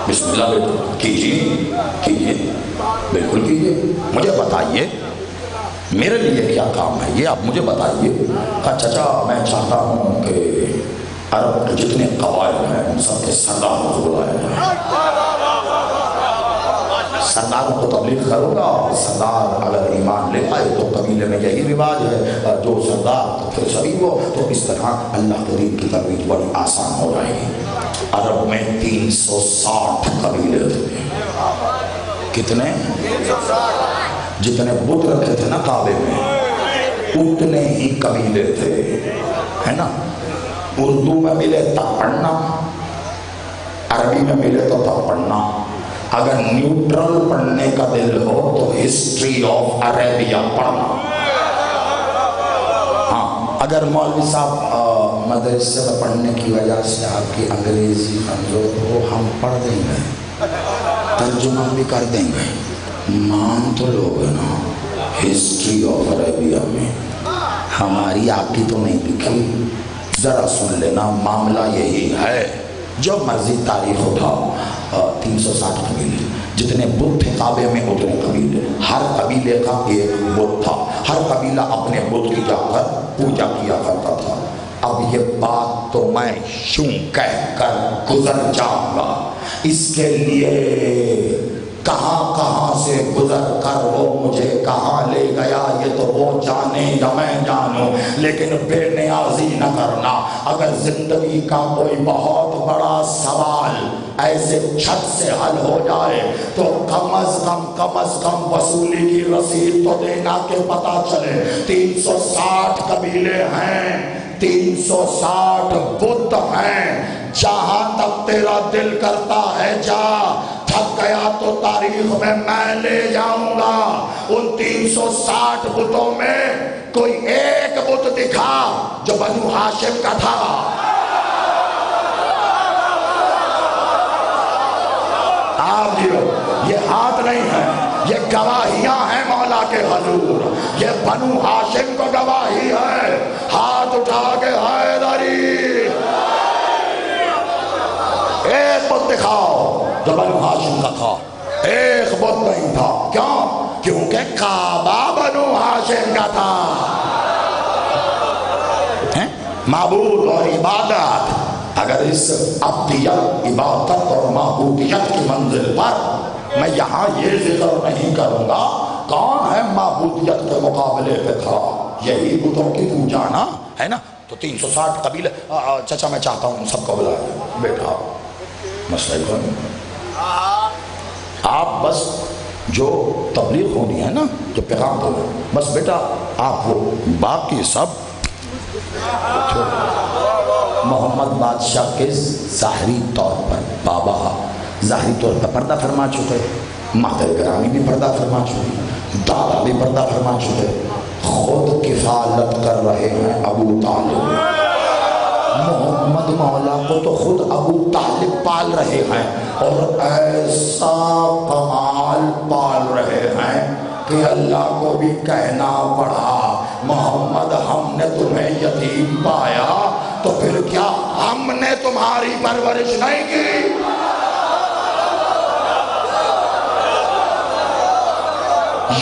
[SPEAKER 1] بسم اللہ بیٹا کیجیے، بالکل کیجیے، مجھے بتائیے میرے لیے کیا کام ہے یہ آپ مجھے بتائیے۔ کہا چچا میں چاہتا ہوں کہ عرب کے جتنے قبائل ہیں ان سب کے سرداروں کو بلایا جائے، سرداروں کو تبلیغ کروں گا، سردار اگر ایمان لے آئے تو قبیلے میں یہی رواج ہے، جو سردار تو پھر سبھی وہ، تو اس طرح اللہ کے دین کی ترویج بڑی آسان ہو جائے گی۔ عرب میں 360 قبیلے تھے۔ کتنے؟ جتنے بت رکھے تھے نا کعبے میں اتنے ہی قبیلے تھے، ہے نا؟ اردو میں ملے تب پڑھنا، عربی میں ملے تو تب پڑھنا۔ اگر نیوٹرل پڑھنے کا دل ہو تو ہسٹری آف عربیہ پڑھنا۔ ہاں اگر مولوی صاحب مدرسے میں پڑھنے کی وجہ سے آپ کی انگریزی کمزور ہو، ہم پڑھ دیں گے، ترجمہ بھی کر دیں گے، مان تو لوگ نا ہسٹری آف عربیہ میں ہماری آپ کی تو نہیں لکھی، ذرا سن لینا معاملہ یہی ہے۔ جو مرضی تاریخ اٹھاؤ، 360 قبیلے، جتنے بت تھے کعبے میں اتنے قبیلے، ہر قبیلے کا ایک بت تھا، ہر قبیلہ اپنے بت کی جا کر پوجا کیا کرتا تھا۔ اب یہ بات تو میں یوں کہہ کر گزر جاؤں گا، اس کے لیے کہاں کہاں سے گزر کر وہ مجھے کہاں لے گیا یہ تو وہ جانے یا میں جانوں، لیکن بے نیازی نہ کرنا۔ اگر زندگی کا کوئی بہت بڑا سوال ایسے چھت سے حل ہو جائے تو کم از کم وصولی کی رسید تو دینا کہ پتا چلے 360 قبیلے ہیں، 360 بت ہیں، جہاں تک تیرا دل کرتا ہے جا، تھک گیا تو تاریخ میں لے جاؤں گا۔ ان 360 بتوں میں کوئی ایک بت دکھا جو بنو ہاشم کا تھا۔ آپ جیو، یہ ہاتھ نہیں ہے، یہ گواہیاں ہیں مولا کے حضور، یہ بنو ہاشم کو گواہی ہے۔ ہاتھ اٹھا کے حیدری، ایک بت دکھاؤ جو بنو ہاشم کا تھا۔ ایک بت نہیں تھا، کیوں؟ کیونکہ کعبہ بنو ہاشم کا تھا۔ معبود اور عبادت، اگر اس عبدیت عبادت اور معبودیت کی منزل پر میں یہاں یہ ذکر نہیں کروں گا کون ہے معبودیت کے مقابلے پہ کھڑا، یہی بتوں کی پوجا نا ہے نا۔ تو 360 قبیلے، چچا میں چاہتا ہوں سب کو بلایا، بیٹھا مسئلہ ہی نہیں، آپ بس جو تبلیغ ہونی ہے نا، جو پیغام دینا، بس بیٹا آپ وہ، باقی سب محمد بادشاہ کے ظاہری طور پر بابا ظاہری طور پر پردہ فرما چکے، مادر گرامی بھی پردہ فرما چکے، دادا بھی پردہ فرما چکے، خود کفالت کر رہے ہیں ابو طالب، محمد مولا کو تو خود ابو طالب پال رہے ہیں، اور ایسا کمال پال رہے ہیں کہ اللہ کو بھی کہنا پڑا محمد ہم نے تمہیں یتیم پایا تو پھر کیا ہم نے تمہیں تمہاری پرورش نہیں کی؟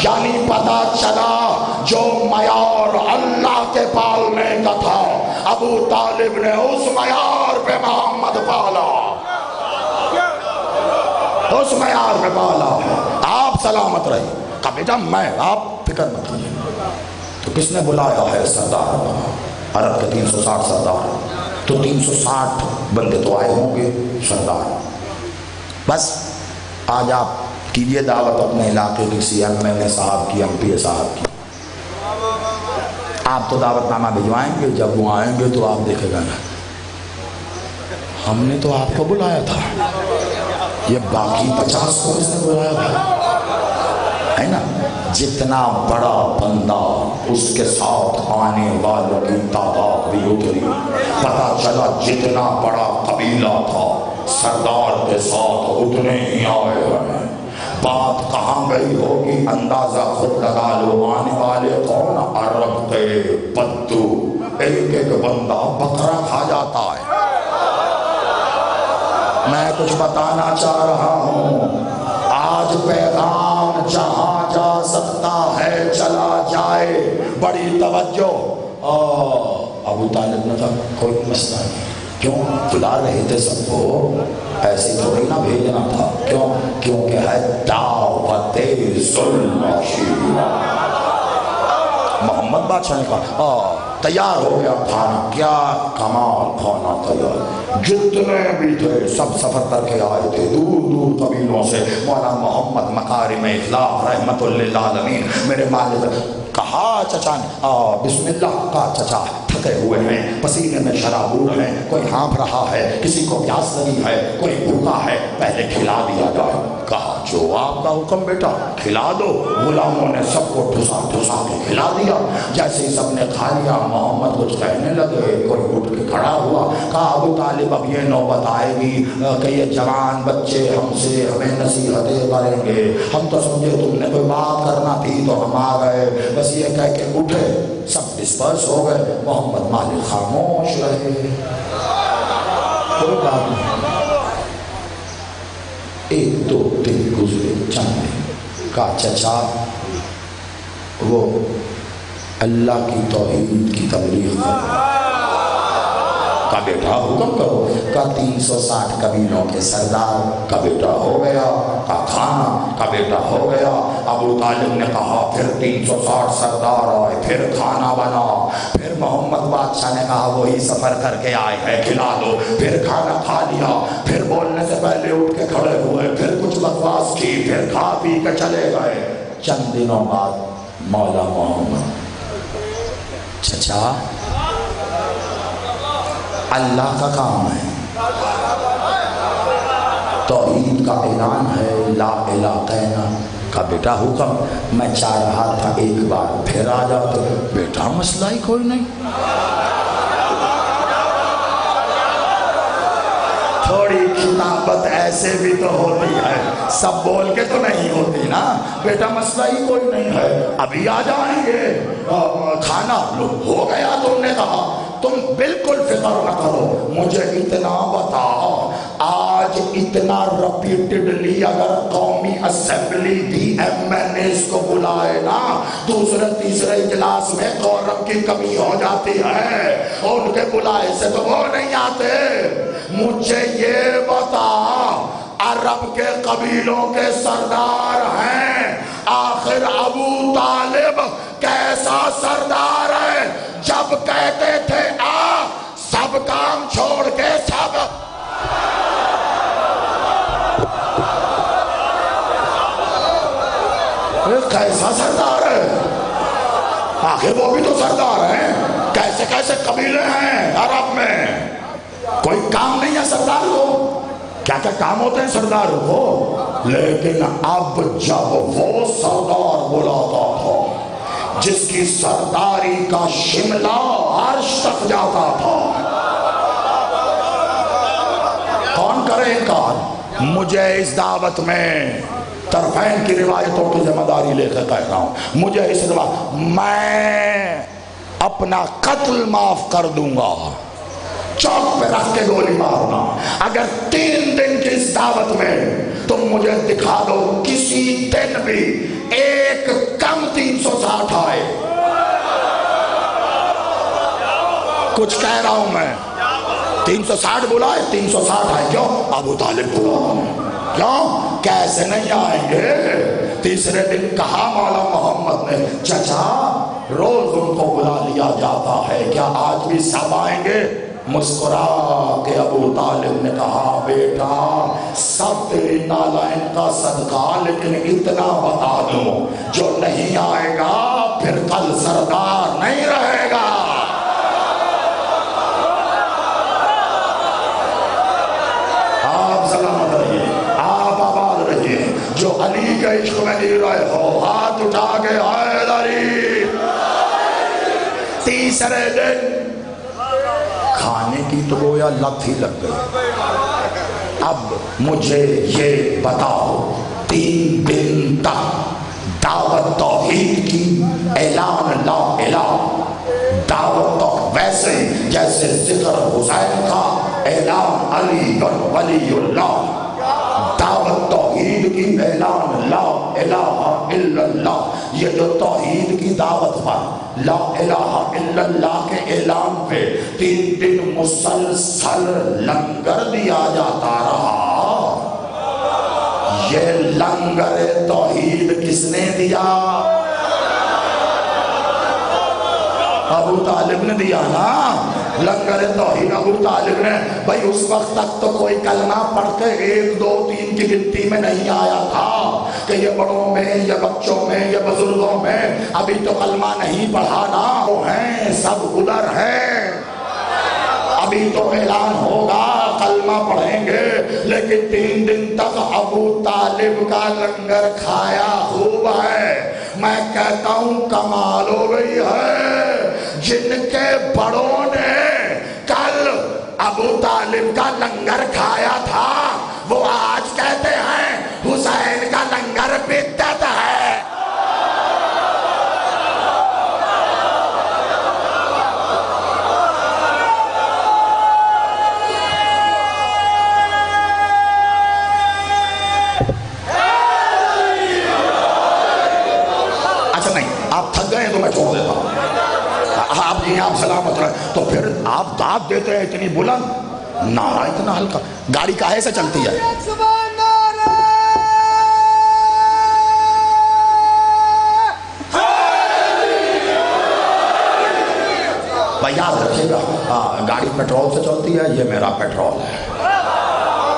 [SPEAKER 1] یعنی پتا چلا جو معیار اللہ کے پالنے کا تھا ابو طالب نے اس معیار پہ محمد پالا، اس معیار پہ پالا۔ آپ سلامت رہی۔ کہا بیٹا میں، آپ فکر مت کیجیے۔ تو کس نے بلایا ہے سردار؟ عرب کے 360 سردار، تو 360 بندے تو آئے ہوں گے سردار۔ بس آج آپ کیجئے دعوت اپنے علاقے کی کسی ایم ایل اے صاحب کی، ایم پی اے صاحب کی۔ آپ تو دعوت نامہ بھجوائیں گے، جب وہ آئیں گے تو آپ دیکھے گا نا ہم نے تو آپ کو بلایا تھا، یہ باقی 50 کو اس نے بلایا تھا، ہے نا؟ جتنا بڑا بندہ اس کے ساتھ آنے والوں کی تعداد بھی اتری۔ پتا چلا جتنا بڑا قبیلہ تھا سردار کے ساتھ اتنے ہی آئے ہیں۔ بات کہاں گئی ہوگی اندازہ خود لگا لو، آنے والے کون؟ عرب کے بدو، ایک ایک بندہ بکرا کھا جاتا ہے۔ میں کچھ بتانا چاہ رہا ہوں، آج پیغام جہاں جا سکتا ہے چلا جائے۔ بڑی توجہ۔ ابو طالب نے کہا کوئی مسئلہ نہیں، کیوں بلا رہے تھے سب کو، ایسے تھوڑی نہ بھیجنا تھا۔ کیوں؟ کیونکہ ہے دعوت ظلم شیعہ۔ محمد بادشاہ نے کہا تیار ہو گیا کھانا، کیا کمال کھانا تیار، جتنے بھی تھے سب سفر کر کے آئے تھے دور دور قبیلوں سے۔ مولانا محمد مکارم اخلاق رحمت للعالمین میرے مالک کہا چچا نے بسم اللہ، کہا چچا تھکے ہوئے ہیں، پسینے میں شرابور ہیں، کوئی ہانپ رہا ہے، کسی کو پیاس لگی ہے، کوئی بھوکا ہے، پہلے کھلا دیا جائے۔ کہا جو آپ کا حکم بیٹا، کھلا دو۔ غلاموں نے سب کو ٹھسا ٹھسا کے کھلا دیا۔ جیسے ہی سب نے کھا لیا محمد کچھ کہنے لگے، کوئی اٹھ کے کھڑا ہوا، کہا ابو طالب اب یہ نوبت آئے گی کہ یہ جوان بچے ہم سے ہمیں نصیحتیں کریں گے، ہم تو سمجھے تم نے کوئی بات کرنا تھی تو ہم آ گئے، بس یہ کہہ کے اٹھے، سب ڈسپرس ہو گئے۔ محمد مالک خاموش رہے، کوئی بات نہیں۔ ایک دو دن گزرے، چند دن، کہا چچا وہ اللہ کی توحید کی تبلیغ کرو۔ کا بیٹا حکم کرو۔ کا 360 قبیلوں کے سردار کا بیٹا ہو گیا، کا کھانا کا بیٹا ہو گیا۔ ابو طالب نے کہا پھر 360 سردار آئے، پھر کھانا بنا، پھر محمد بادشاہ نے کہا وہی سفر کر کے آئے ہیں کھلا دو، پھر کھانا کھا لیا، پھر بولنے سے پہلے اٹھ کے کھڑے ہوئے، پھر کچھ بکواس کی، پھر کھا پی کے چلے گئے۔ چند دنوں بعد مولا محمد چچا اللہ کا کام ہے، توحید کا اعلان ہے، لا الہ کہنا کا بیٹا حکم، میں چاہ رہا تھا ایک بار پھر آ جاتے۔ بیٹا مسئلہ ہی کوئی نہیں، تھوڑی خطابت ایسے بھی تو ہوتی ہے، سب بول کے تو نہیں ہوتی نا۔ بیٹا مسئلہ ہی کوئی نہیں ہے، ابھی آ جائیں گے، کھانا ہو گیا۔ تم نے کہا تم بالکل فکر نہ کرو، مجھے اتنا بتاؤ آج اتنا ریپیٹڈلی اگر قومی اسمبلی بھی ایم این ایز کو بلائے نا، دوسرے تیسرے اجلاس میں قورم کی کمی ہو جاتی ہے، اور ان کے بلائے سے تو وہ نہیں آتے۔ مجھے یہ بتا عرب کے قبیلوں کے سردار ہیں، آخر ابو طالب کیسا سردار ہے؟ جب کہتے تھے آ سب کام چھوڑ کے سب، کیسا سردار ہے؟ آخر وہ بھی تو سردار ہیں، کیسے کیسے قبیلے ہیں عرب میں، کوئی کام نہیں ہے سردار کو، کیا کیا کام ہوتے ہیں سردار کو۔ لیکن اب جب وہ سردار بلاتا تھا جس کی سرداری کا شملہ عرش تک جاتا تھا، کون کرے انکار؟ مجھے اس دعوت میں طرفین کی روایتوں کی ذمہ داری لے کر کہہ رہا ہوں، مجھے اس دعوت میں اپنا قتل معاف کر دوں گا چوک پہ رکھ کے گولی مارنا. اگر 3 دن کی اس دعوت میں تم مجھے دکھا دو کسی دن بھی ایک کم 360 آئے. کچھ کہہ رہا ہوں میں. 360 بلائے 360 آئے. کیوں؟ ابو طالب بلا. کیوں؟ کیسے نہیں آئیں گے؟ تیسرے دن کہا مولا محمد نے چچا روز ان کو بلا لیا جاتا ہے، کیا آج بھی سب آئیں گے؟ مسکرا کے ابو طالب نے کہا بیٹا سب تیری نالائن کا صدقہ، لیکن اتنا بتا دو جو نہیں آئے گا پھر کل سردار نہیں رہے گا. آپ سلامت رہیے، آپ آباد رہیے. جو علی کے عشق میں نہیں رہے ہو ہاتھ اٹھا کے حیدری. تیسرے دن کھانے کی تو گویا لت ہی لگ گئی. اب مجھے یہ بتاؤ 3 دن تک دعوت توحید کی، اعلان لا الہ، دعوت تو ویسے جیسے ذکر حسین کا، اعلان علی ولی اللہ، دعوت توحید کی، اعلان لا الہ الا اللہ. یہ جو توحید کی دعوت پر لا الہ الا اللہ کے اعلان پہ 3 دن مسلسل لنگر دیا جاتا رہا. یہ لنگر توحید کس نے دیا؟ ابو طالب نے دیا نا. لنگر توحید ابو طالب نے. بھائی اس وقت تک تو کوئی کلمہ پڑھ کے 1 2 3 کی گنتی میں نہیں آیا تھا کہ یہ بڑوں میں یا بچوں میں یا بزرگوں میں ابھی تو کلمہ نہیں پڑھا نا. وہ ہیں سب ادھر ہیں، ابھی تو اعلان ہوگا کلمہ پڑھیں گے. لیکن 3 دن تک ابو طالب کا لنگر کھایا خوب ہے. میں کہتا ہوں کمال ہو گئی ہے. جن کے بڑوں نے کل ابو طالب کا لنگر کھایا تھا وہ آج کہتے ہیں حسین کا لنگر بدعت ہے. اچھا نہیں آپ تھک گئے تو میں چھوڑ دیتا ہوں. آپ جی آپ سلامت رہے. تو پھر آپ داد دیتے ہیں اتنی بلند، نعرہ اتنا ہلکا. گاڑی کاہے سے چلتی ہے؟ بھائی یاد رکھیے گا گاڑی پیٹرول سے چلتی ہے، یہ میرا پیٹرول ہے.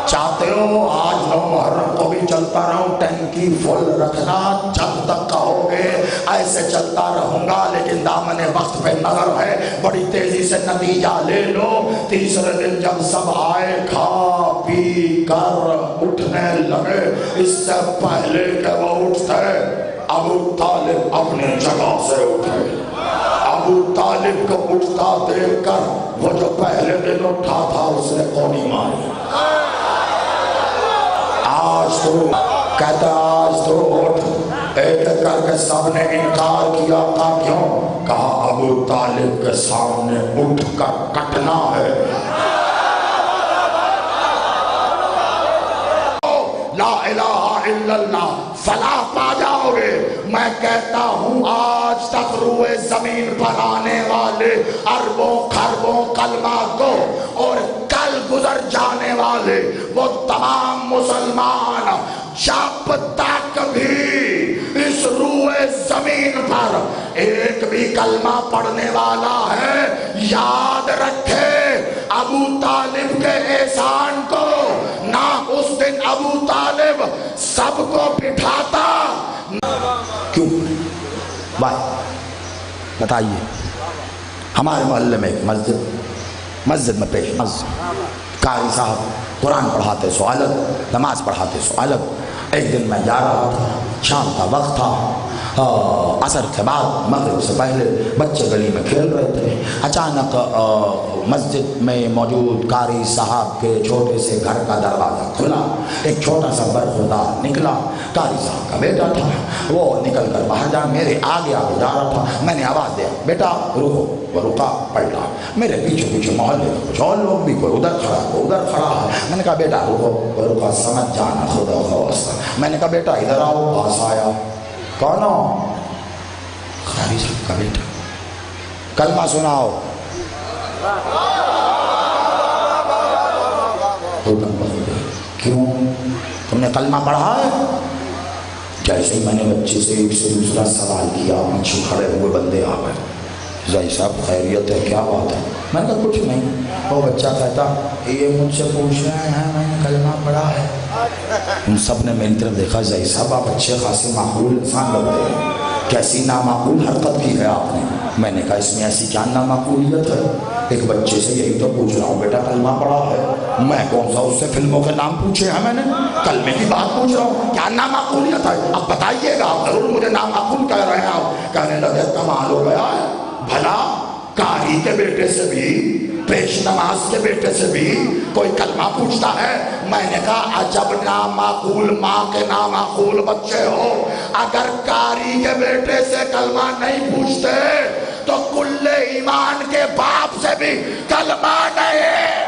[SPEAKER 1] چاہتے ہو آج 9 محرم کو بھی چلتا رہوں، ٹینکی فل رکھنا، جب تک کہو گے ایسے چلتا رہوں گا. لیکن دامن وقت پہ نظر ہے، بڑی تیزی سے نتیجہ لے لو. تیسرے دن جب سب آئے کھا پی کر اٹھنے لگے، اس سے پہلے کہ وہ اٹھتے ابو طالب اپنے جگہ سے اٹھے. ابو طالب کو اٹھتا دیکھ کر وہ جو پہلے دن اٹھا تھا اس نے کونی ماری. آج تو کہتا آج تو اٹھ. ایک کر کے سب نے انکار کیا. کہا کیوں؟ کہا ابو طالب کے سامنے اٹھ کر کٹنا ہے. لا الہ الا اللہ فلاح پا جاؤ گے. میں کہتا ہوں آج تک روئے زمین پر آنے والے اربوں خربوں کلمہ کو اور کل گزر جانے والے وہ تمام مسلمان جب تک بھی اس روئے زمین پر ایک بھی کلمہ پڑھنے والا ہے یاد رکھے ابو طالب کے احسان کو. نہ اس دن ابو طالب سب کو بٹھاتا. کیوں بھائی بتائیے؟ ہمارے محلے میں ایک مسجد میں پیش قاری صاحب قرآن پڑھاتے سو الگ، نماز پڑھاتے سو الگ. ایک دن میں جا رہا تھا، شام کا وقت تھا، عصر کے بعد مغرب سے پہلے بچے گلی میں کھیل رہے تھے، اچانک مسجد میں موجود قاری صاحب کے چھوٹے سے گھر کا دروازہ کھلا، ایک چھوٹا سا برخوردار نکلا، قاری صاحب کا بیٹا تھا، وہ نکل کر باہر جا میرے آگے آگے جا رہا تھا، میں نے آواز دیا بیٹا رکو، وہ رکا پلٹا، میرے پیچھے پیچھے محلے میں کچھ اور لوگ بھی، کوئی ادھر کھڑا کوئی ادھر کھڑا ہے، میں نے کہا بیٹا رکو، وہ رکا سمجھ جانا خدا خواستہ، میں نے کہا بیٹا ادھر آؤ، پاس آیا، کون ہو؟ قاری صاحب کا بیٹا، کلمہ سناؤ، کیوں تم نے کلمہ پڑھا ہے؟ جیسے ہی میں نے بچے سے ایک سے دوسرا سوال کیا، پیچھے کھڑے ہوئے بندے آ گئے، زائی صاحب خیریت ہے، کیا بات ہے؟ میں نے کہا کچھ نہیں، وہ بچہ کہتا یہ مجھ سے پوچھ رہے ہیں میں نے کلمہ پڑھا ہے۔ ان سب نے میری طرف دیکھا، زائی صاحب آپ اچھے خاصے معقول انسان لگتے ہیں، کیسی نامعقول حرکت کی ہے آپ نے؟ میں نے کہا اس میں ایسی کیا نامعقولیت ہے؟ ایک بچے سے یہی تو پوچھ رہا ہوں بیٹا کلمہ پڑھا ہے، میں کون سا اس سے فلموں کے نام پوچھے ہیں؟ میں نے کلمے کی بات پوچھ رہا ہوں، کیا نامعقولیت ہے؟ اب بتائیے گا، آپ ضرور مجھے نامعقول کہہ رہے ہیں، آپ کہنے لگے کمال ہو گیا ہے، بھلا قاری کے بیٹے سے بھی، پیش نماز کے بیٹے سے بھی کوئی کلمہ پوچھتا ہے؟ میں نے کہا عجب نامعقول ماں کے نامعقول بچے ہو، اگر قاری کے بیٹے سے کلمہ نہیں پوچھتے تو کل ایمان کے باپ سے بھی کلمہ نہیں۔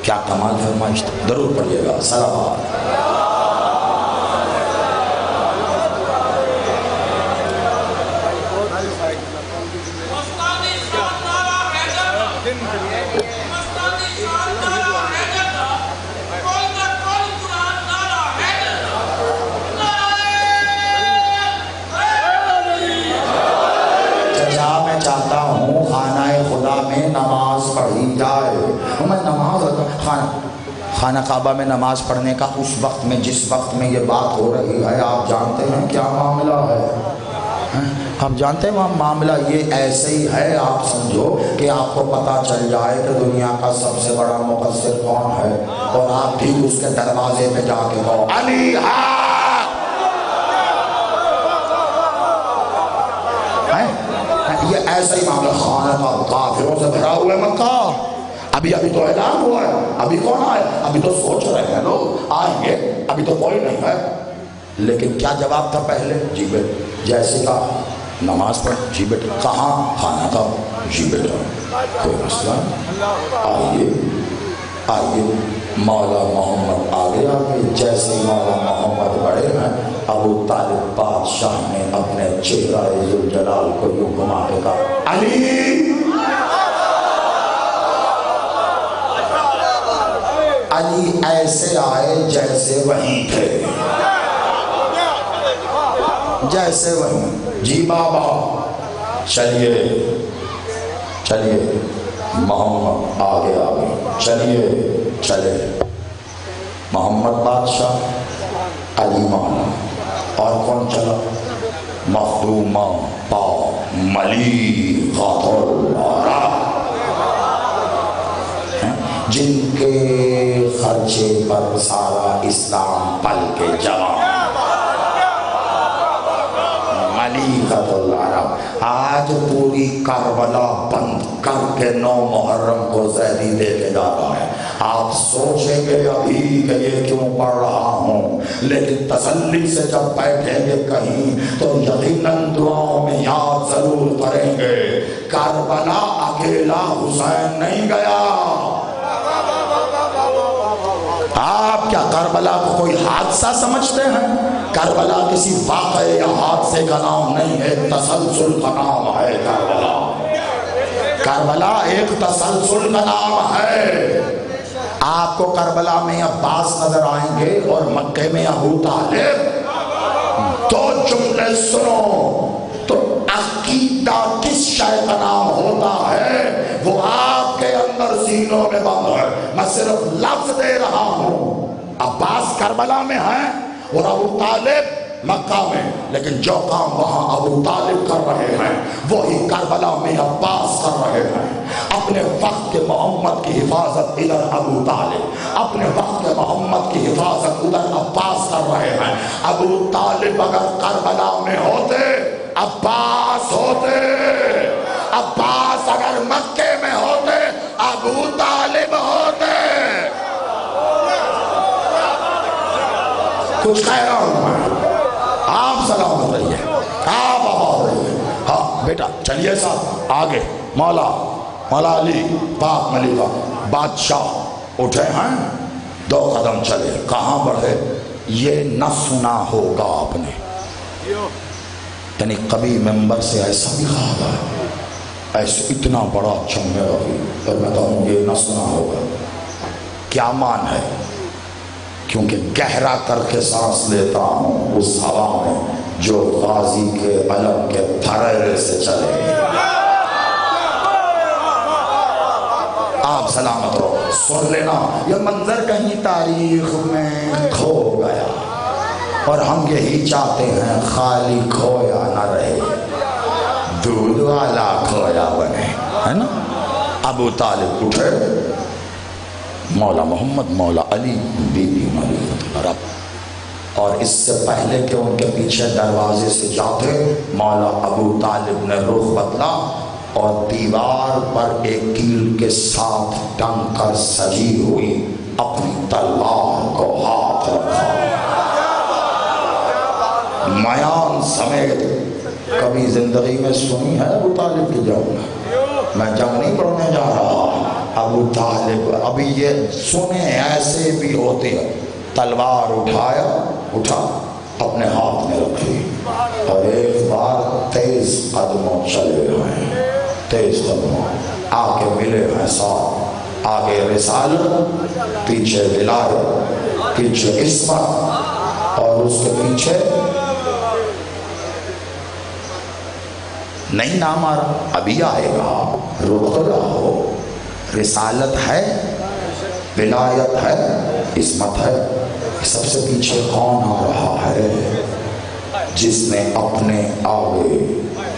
[SPEAKER 1] کیا کمال فرمائش، ضرور پڑھیے گا، صلوات۔ میں چاہتا ہوں خانہ خدا میں نماز پڑھی جائے، میں نماز خانہ کعبہ میں نماز پڑھنے کا اس وقت میں جس وقت میں یہ بات ہو رہی ہے آپ جانتے ہیں کیا معاملہ ہے؟ آپ جانتے ہیں معاملہ یہ ایسے ہی ہے، آپ سمجھو کہ آپ کو پتا چل جائے کہ دنیا کا سب سے بڑا مقصر کون ہے اور آپ ٹھیک اس کے دروازے پہ جا کے کہو علی یہ ایسا ہی معاملہ خانہ کا کافروں سے بھرا ہوا ہے مکہ، ابھی تو اعلان ہوا ہے، ابھی کون آئے؟ ابھی تو سوچ رہے ہیں لوگ آئیں گے، ابھی تو کوئی نہیں ہے، لیکن کیا جواب تھا پہلے؟ جی بیٹا، جیسے کہا نماز پڑھ، جی بیٹا، کہاں؟ خانہ کا، جی بیٹا کوئی مسئلہ آئیے آئیے، مولا محمد آگے آگے، جیسے مولا محمد بڑے ہیں ابو طالب بادشاہ نے اپنے چہرہ ذوالجلال کو یوں گھما کے کہا علی علی ایسے آئے جیسے وہیں تھے، جیسے وہیں، جی بابا چلیے چلیے، محمد آگے آگے چلیے چلے، محمد بادشاہ، علی مولا، اور کون چلا؟ مخدومہ پا ملی غاتر العرا، جن کے خرچے پر سارا اسلام پل کے جوان، ملیکۃ العرب، آج پوری کربلا بند کر کے 9 محرم کو زیدی دے کے جا رہا ہے۔ آپ سوچیں گے ابھی کہ یہ کیوں پڑھ رہا ہوں، لیکن تسلی سے جب بیٹھیں گے کہیں تو یقیناً دعاؤں میں یاد ضرور کریں گے کربلا اکیلا حسین نہیں گیا۔ آپ کیا کربلا کو کوئی حادثہ سمجھتے ہیں؟ کربلا کسی واقعے یا حادثے کا نام نہیں ہے، تسلسل کا نام ہے کربلا۔ کربلا ایک تسلسل کا نام ہے۔ آپ کو کربلا میں عباس نظر آئیں گے اور مکے میں ابو طالب، دو جملے سنو تو عقیدہ کس شے کا نام ہوتا ہے؟ وہ آپ کے سینوں میں بند ہے، میں صرف لفظ دے رہا ہوں۔ عباس کربلا میں ہیں اور ابو طالب مکہ میں، لیکن جو کام وہاں ابو طالب کر رہے ہیں وہی کربلا میں عباس کر رہے ہیں۔ اپنے وقت کے محمد کی حفاظت ادھر ابو طالب، اپنے وقت کے محمد کی حفاظت ادھر عباس کر رہے ہیں۔ ابو طالب اگر کربلا میں ہوتے عباس ہوتے، عباس اگر مکے میں ہوتے ابو طالب ہوتے۔ کچھ کہہ رہا ہوں میں، آپ سلامت رہیے، آپ آباد رہیے۔ ہاں بیٹا چلیے صاحب آگے۔ مولا علی پاک ملیکہ بادشاہ اٹھے ہیں، 2 قدم چلے، کہاں بڑھے؟ یہ نہ سنا ہوگا آپ نے، یعنی کبھی ممبر سے ایسا بھی کہا گیا، ایسے اتنا بڑا چمبے رہی، اور میں کہوں یہ نہ سنا ہوگا۔ کیا مان ہے؟ کیونکہ گہرا کر کے سانس لیتا ہوں اس ہوا میں جو غازی کے علم کے تھرے سے چلے۔ آپ سلامت ہو، سن لینا یہ منظر کہیں تاریخ میں کھو گیا، اور ہم یہی چاہتے ہیں خالی کھویا نہ رہے، دودھ والا کھویا بنے، ہے نا؟ ابو طالب اٹھے، مولا محمد، مولا علی، بی بی ملیکۃ العرب، اور اس سے پہلے کہ ان کے پیچھے دروازے سے جاتے مولا ابو طالب نے رخ بدلا اور دیوار پر ایک کیل کے ساتھ ٹنگ کر سجی ہوئی اپنی تلوار کو ہاتھ رکھا۔ میان سمیت کبھی زندگی میں سنی ہے ابو طالب کی جنگ؟ میں جنگ نہیں پڑھنے جا رہا، ابو طالب ابھی یہ سنے ایسے بھی ہوتے ہیں، تلوار اٹھا اپنے ہاتھ میں رکھی، اور ایک بار تیز قدموں چلے ہیں، تیز قدموں آگے ملے ہیں ساتھ، آگے رسالت، پیچھے ولایت، پیچھے عصمت، اور اس کے پیچھے نہیں نام آ رہا، ابھی آئے گا، رک رہو۔ رسالت ہے، ولایت ہے، عصمت ہے، سب سے پیچھے کون آ رہا ہے؟ جس نے اپنے آگے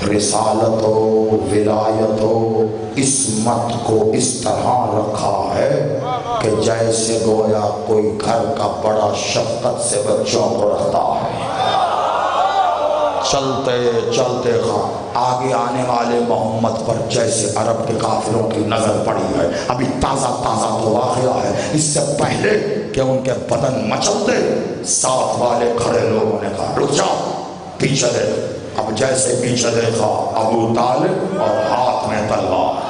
[SPEAKER 1] رسالت و ولایت و عصمت کو اس طرح رکھا ہے کہ جیسے گویا کوئی گھر کا بڑا شفقت سے بچوں کو رکھتا ہے۔ چلتے چلتے آگے آنے والے محمد پر جیسے عرب کے کافروں کی نظر پڑی ہے۔ ابھی تازہ تو واقعہ ہے، اس سے پہلے کہ ان کے بدن مچلتے ساتھ والے کھڑے لوگوں نے کہا رک جاؤ، پیچھے دیکھ۔ اب جیسے پیچھے دیکھا ابو طالب اور ہاتھ میں تلوار،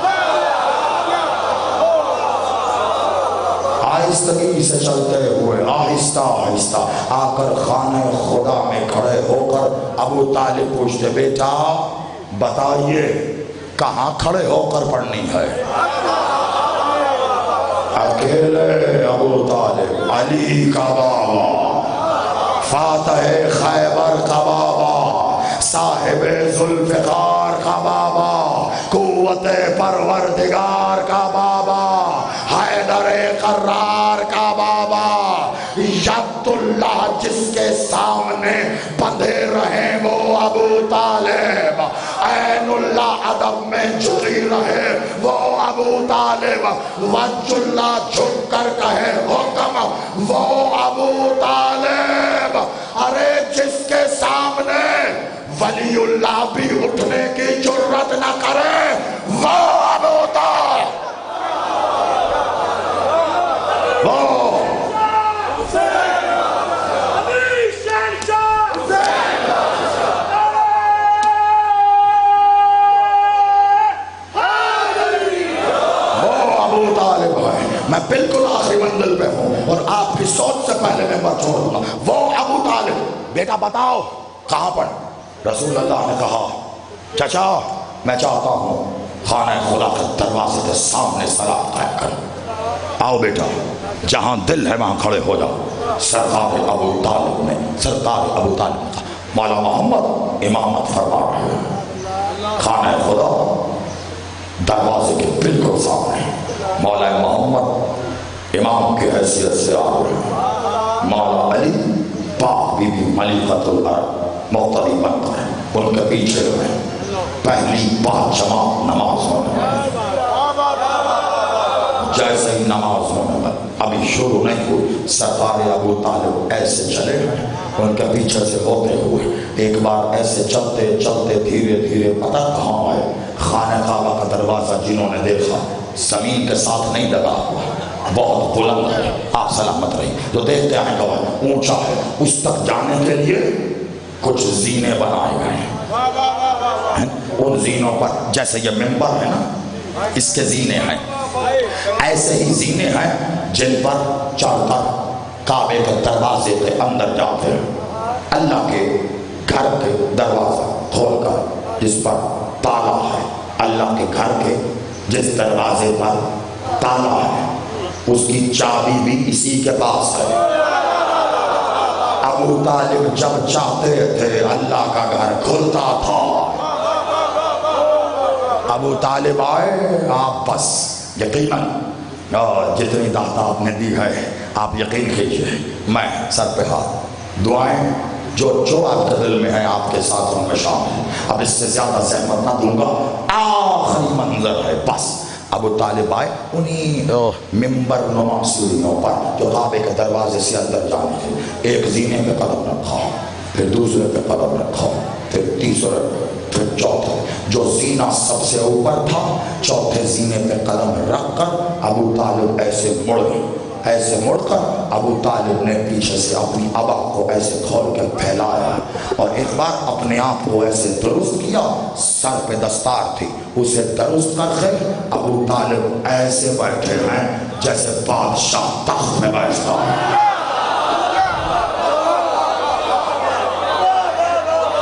[SPEAKER 1] آہستگی سے چلتے ہوئے آہستہ آہستہ آ کر خانہ خدا میں کھڑے ہو کر ابو طالب پوچھتے بیٹا بتائیے کہاں کھڑے ہو کر پڑھنی ہے؟ اکیلے ابو طالب، علی کا بابا، فاتح خیبر کا بابا، صاحب ذوالفقار کا بابا، قوت پروردگار کا بابا، حیدر قرار کا بابا، ید اللہ جس کے سامنے بندھے رہے وہ ابو طالب، عین اللہ ادب میں جھکی رہے وہ ابو طالب، وجہ اللہ جھک کر کہے حکم وہ ابو طالب۔ ارے جس کے سامنے ولی اللہ بھی اٹھنے کی جرت نہ کرے وہ ابو طالب، میں بالکل آخری منزل پہ ہوں اور آپ کی سوچ سے پہلے نمبر چھوڑ دوں گا، وہ ابو طالب۔ بیٹا بتاؤ کہاں پر؟ رسول اللہ نے کہا چچا میں چاہتا ہوں خانہ خدا کے دروازے کے سامنے صلاۃ قائم کر۔ آؤ بیٹا جہاں دل ہے وہاں کھڑے ہو جاؤ۔ سرکار ابو طالب نے کہا مولا محمد امامت فرما رہے ہیں، خانہ خدا دروازے کے بالکل سامنے، مولا امام کی حیثیت سے آ رہے ہیں مولا علی پاک بی بی ملکۃ العرب مقتدی بن کر ان کے پیچھے ہوئے پہلی بار جماعت نماز ہونے والی جیسے ہی نماز ہونے والی ابھی شروع نہیں ہوئی سرکار ابو طالب ایسے چلے ان کے پیچھے سے ہوتے ہوئے ایک بار ایسے چلتے چلتے دھیرے دھیرے پتہ کہاں آئے خانہ کعبہ کا دروازہ جنہوں نے دیکھا زمین کے ساتھ نہیں لگا ہوا بہت بلند ہے آپ سلامت رہی جو دیکھتے ہیں کہ اونچا ہے اس تک جانے کے لیے کچھ زینے بنائے گئے ہیں ان زینوں پر جیسے یہ ممبر ہے نا اس کے زینے ہیں ایسے ہی زینے ہیں جن پر چڑھ کر کعبے کے دروازے کے اندر جاتے ہیں اللہ کے گھر کے دروازہ کھول کر جس پر تالا ہے اللہ کے گھر کے جس دروازے پر تالا ہے اس کی چابی بھی اسی کے پاس ہے ابو طالب جب چاہتے تھے اللہ کا گھر کھلتا تھا ابو طالب آئے آپ بس یقیناً جتنی دعوت آپ نے دی ہے آپ یقین کیجئے میں سر پہ ہاتھ دعائیں جو آپ کے دل میں ہے آپ کے ساتھ ان میں شامل ہیں اب اس سے زیادہ زحمت نہ دوں گا آخری منظر ہے بس ابو طالب آئے انہی ممبر نما سیڑھیوں پر جو کعبے کے دروازے سے اندر جانے تھے ایک زینے پہ قدم رکھا پھر دوسرے پہ قدم رکھا پھر تیسرے پھر چوتھے جو زینہ سب سے اوپر تھا چوتھے زینے پہ قدم رکھ کر ابو طالب ایسے مڑ کر ابو طالب نے پیچھے سے اپنی ابا کو ایسے کھول کے پھیلایا اور ایک بار اپنے آپ کو ایسے درست کیا سر پہ دستار تھی اسے درست کر کے ابو طالب ایسے بیٹھے ہیں جیسے بادشاہ تخت میں بیٹھتا ہے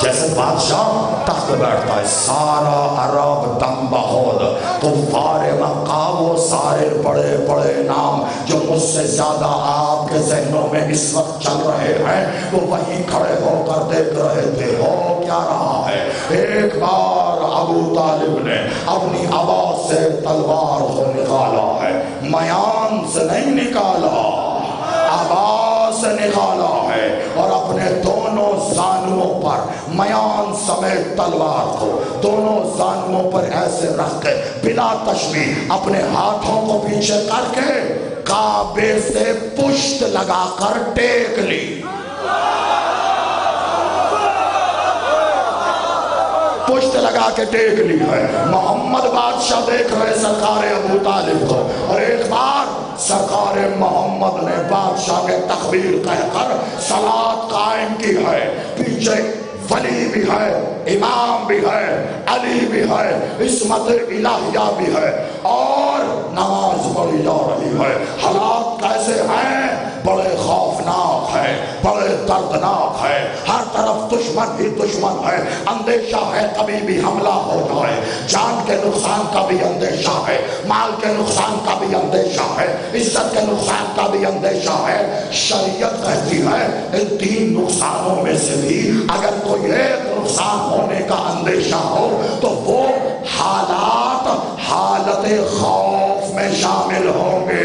[SPEAKER 1] جیسے بادشاہ تخت بیٹھتا ہے سارا عرب دم بہود کفار مکہ وہ سارے بڑے بڑے نام جو مجھ سے زیادہ آپ کے ذہنوں میں اس وقت چل رہے ہیں وہ وہیں کھڑے ہو کر دیکھ رہے تھے ہو کیا رہا ہے ایک بار ابو طالب نے اپنی آواز سے تلوار کو نکالا ہے میان سے نہیں نکالا آواز سے نکالا ہے اور اپنے دونوں زانووں پر میان سمیت تلوار کو دونوں زانووں پر ایسے رکھ کے بلا تشبیہ اپنے ہاتھوں کو پیچھے کر کے کعبے سے پشت لگا کر ٹیک لی پشت لگا کے ٹیک لی ہے محمد بادشاہ دیکھ رہے سرکار ابو طالب کو اور ایک بار سرکار محمد نے بادشاہ کے تکبیر کہہ کر صلاۃ قائم کی ہے پیچھے ولی بھی ہے امام بھی ہے علی بھی ہے عصمت الہیہ بھی ہے اور نماز پڑھی جا رہی ہے حالات کیسے ہیں بڑے خوفناک ہے بڑے دردناک ہے ہر طرف دشمن ہی دشمن ہے اندیشہ ہے کبھی بھی حملہ ہو جائے جان کے نقصان کا بھی اندیشہ ہے مال کے نقصان کا بھی اندیشہ ہے عزت کے نقصان کا بھی اندیشہ ہے شریعت کہتی ہے ان تین نقصانوں میں سے بھی اگر کوئی ایک نقصان ہونے کا اندیشہ ہو تو وہ حالت خوف میں شامل ہوں گے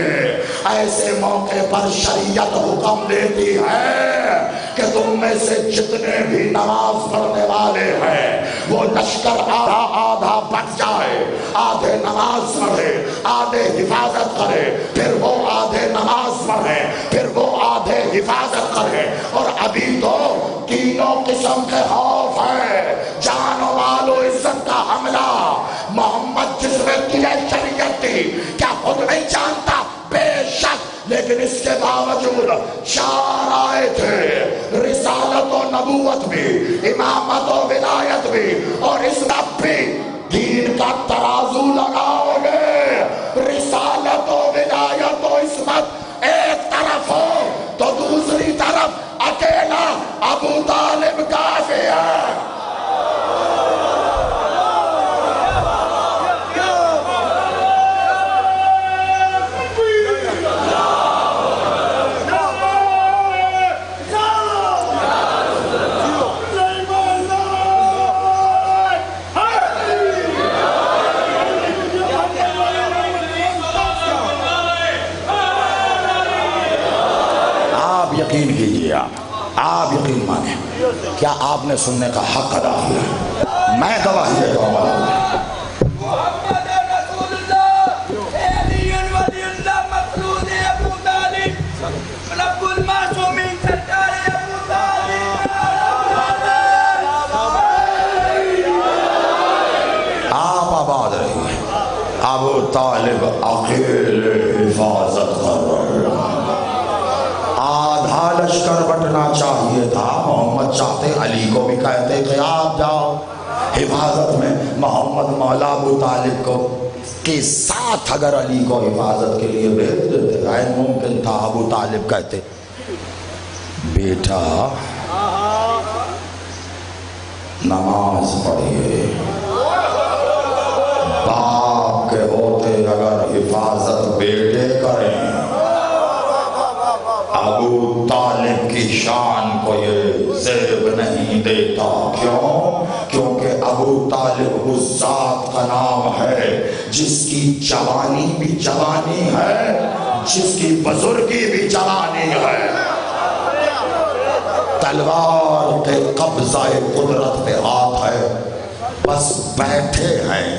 [SPEAKER 1] ایسے موقع پر شریعت حکم دیتی ہے کہ تم میں سے جتنے بھی نماز پڑھنے والے ہیں وہ لشکر آدھا بچ جائے آدھے نماز پڑھے آدھے حفاظت کرے پھر وہ آدھے نماز پڑھے پھر وہ آدھے حفاظت کرے اور ابھی تو تینوں قسم کے خوف ہیں جان و مال و عزت کا حملہ محمد جس میں تجھے شریعت تھی کیا خود نہیں جانتا بے شک لیکن اس کے باوجود چار آئے تھے رسالت و نبوت بھی امامت و ولایت بھی اور اس میں بھی دین کا ترازو لگاؤ گے رسالت و ولایت و عصمت ایک طرف ہو تو دوسری طرف اکیلا ابو طالب کافی ہے کیا آپ نے سننے کا حق ادا کیا؟ میں گواہی دیتا ہوں
[SPEAKER 2] محمد رسول اللہ علی ولی اللہ مطرود ابو طالب رب المعصومین سرکار ابو طالب
[SPEAKER 1] آپ آباد رہیے. ابو طالب اکیلے حفاظت کر رہے ہیں. آدھا لشکر بٹنا چاہیے تھا. محمد چاہتے علی کو بھی کہتے کہ آپ جاؤ حفاظت میں. محمد مولا ابو طالب کو کے ساتھ اگر علی کو حفاظت کے لیے بھیج دیتے غیر ممکن تھا. ابو طالب کہتے بیٹا نماز پڑھیے. باپ کے ہوتے اگر حفاظت بیٹے کریں ابو طالب کی شان کو یہ زیب نہیں دیتا. کیوں؟ کیونکہ ابو طالب اس ذات کا نام ہے جس کی جوانی بھی جوانی ہے, جس کی بزرگی بھی جوانی ہے. تلوار کے قبضہ قدرت پہ ہاتھ ہے, بس بیٹھے ہیں.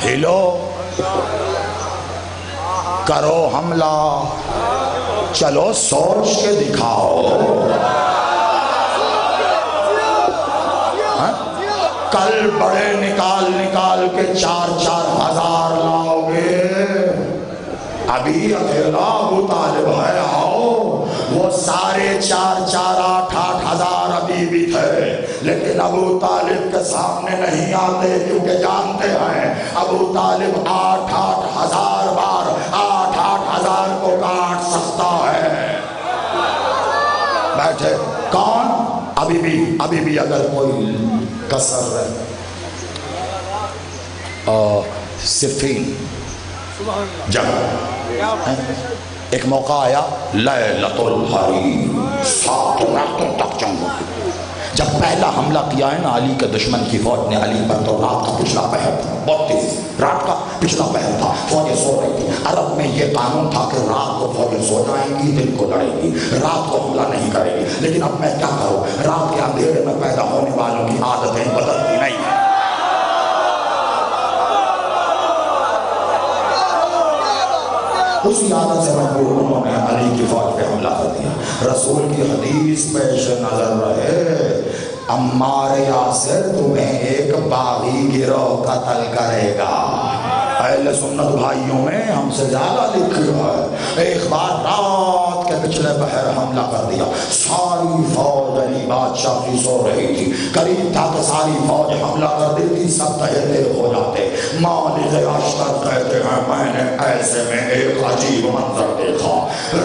[SPEAKER 1] ہلو کرو حملہ, چلو سوچ کے دکھاؤ. کل بڑے نکال نکال کے 4-4 ہزار لاؤ گے. ابھی اکیلا ابو طالب ہے. آؤ وہ سارے 4-4 8-8 ہزار ابھی بھی تھے, لیکن ابو طالب کے سامنے نہیں آتے کیونکہ جانتے ہیں ابو طالب 8-8 ہزار بار 8-8 ہزار کو کاٹ سکتا ہے. بیٹھے کون؟ ابھی بھی اگر کوئی کسر ہے. صفین جب ایک موقع آیا لیلۃ الحریر 7 راتوں تک جنگ ہوئی. جب پہلا حملہ کیا ہے نا علی کے دشمن کی فوج نے علی پر, تو رات کا پچھلا پہر تھا, بہت تیز رات کا پچھلا پہر تھا, فوجیں سو رہی تھی. عرب میں یہ قانون تھا کہ رات کو فوجیں سو جائیں گی, دن کو لڑیں گی, رات کو حملہ نہیں کریں گی. لیکن اب میں کیا کروں, رات کے اندھیرے میں پیدا ہونے والوں کی عادتیں بدلتی نہیں ہیں. اسی عادت سے مجبور انہوں نے علی کی فوج پہ حملہ کر دیا. رسول کی حدیث پیش نظر رہے, عمار یاسر تمہیں ایک باغی گروہ قتل کرے گا. اہل سنت بھائیوں میں ہم سے زیادہ لکھی ہے. ایک بار رات کے پچھلے پہر حملہ کر دیا. ساری فوج علی بادشاہ کی سو رہی تھی. قریب تھا کہ ساری فوج حملہ کر دیتی, سب تہتے ہو جاتے. مالک اشتر کہتے ہیں میں نے ایسے میں ایک عجیب منظر دیکھا.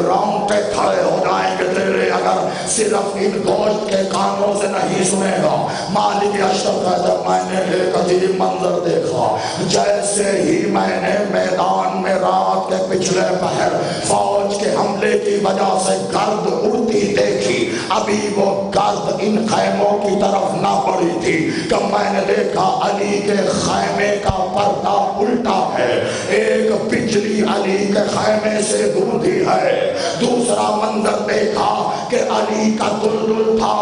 [SPEAKER 1] رونگٹے کھڑے ہو جائیں گے تیرے اگر صرف ان گوشت کے کانوں سے نہیں سنے گا. مالک اشتر کہتے ہیں میں نے ایک عجیب منظر دیکھا. جیسے ہی میں نے میدان میں رات کے پچھلے پہر فوج کے حملے کی وجہ سے گرد اڑتی دیکھی, ابھی وہ گرد ان خیموں کی طرف نہ پڑی تھی کہ میں نے دیکھا علی کے خیمے کا پردہ الٹا ہے. ایک بجلی علی کے خیمے سے گوندھی ہے. دوسرا منظر دیکھا کہ علی کا دلدل تھا,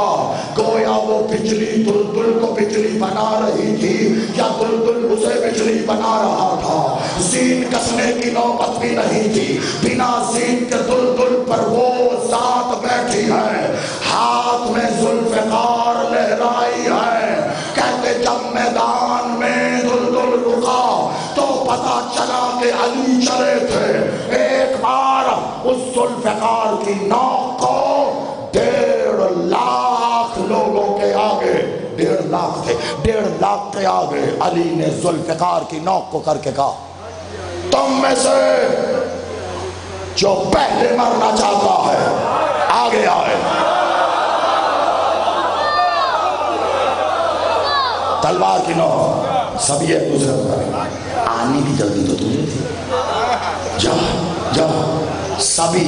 [SPEAKER 1] گویا وہ بجلی دلدل کو بجلی بنا رہی تھی یا دلدل اسے بجلی بنا رہا تھا. زین کسنے کی نوبت بھی نہیں تھی. بنا زین کے دلدل پر وہ ذات بیٹھی ہے, ہاتھ میں ذوالفقار لہرائی ہے. کہتے جب میدان میں دلدل رکا تو پتا چلا کہ علی چلے تھے. ایک بار اس ذوالفقار کی نوک کو 1.5 لاکھ لوگوں کے آگے, 1.5 لاکھ تھے, 1.5 لاکھ کے آگے علی نے ذوالفقار کی نوک کو کر کے کہا تم میں سے جو پہلے مرنا چاہتا ہے آگے آئے. تلوار کی نوک سب یہ ایک دوسرے کو کریں. آنے کی جلدی تو تجھے تھی. جا جا سبھی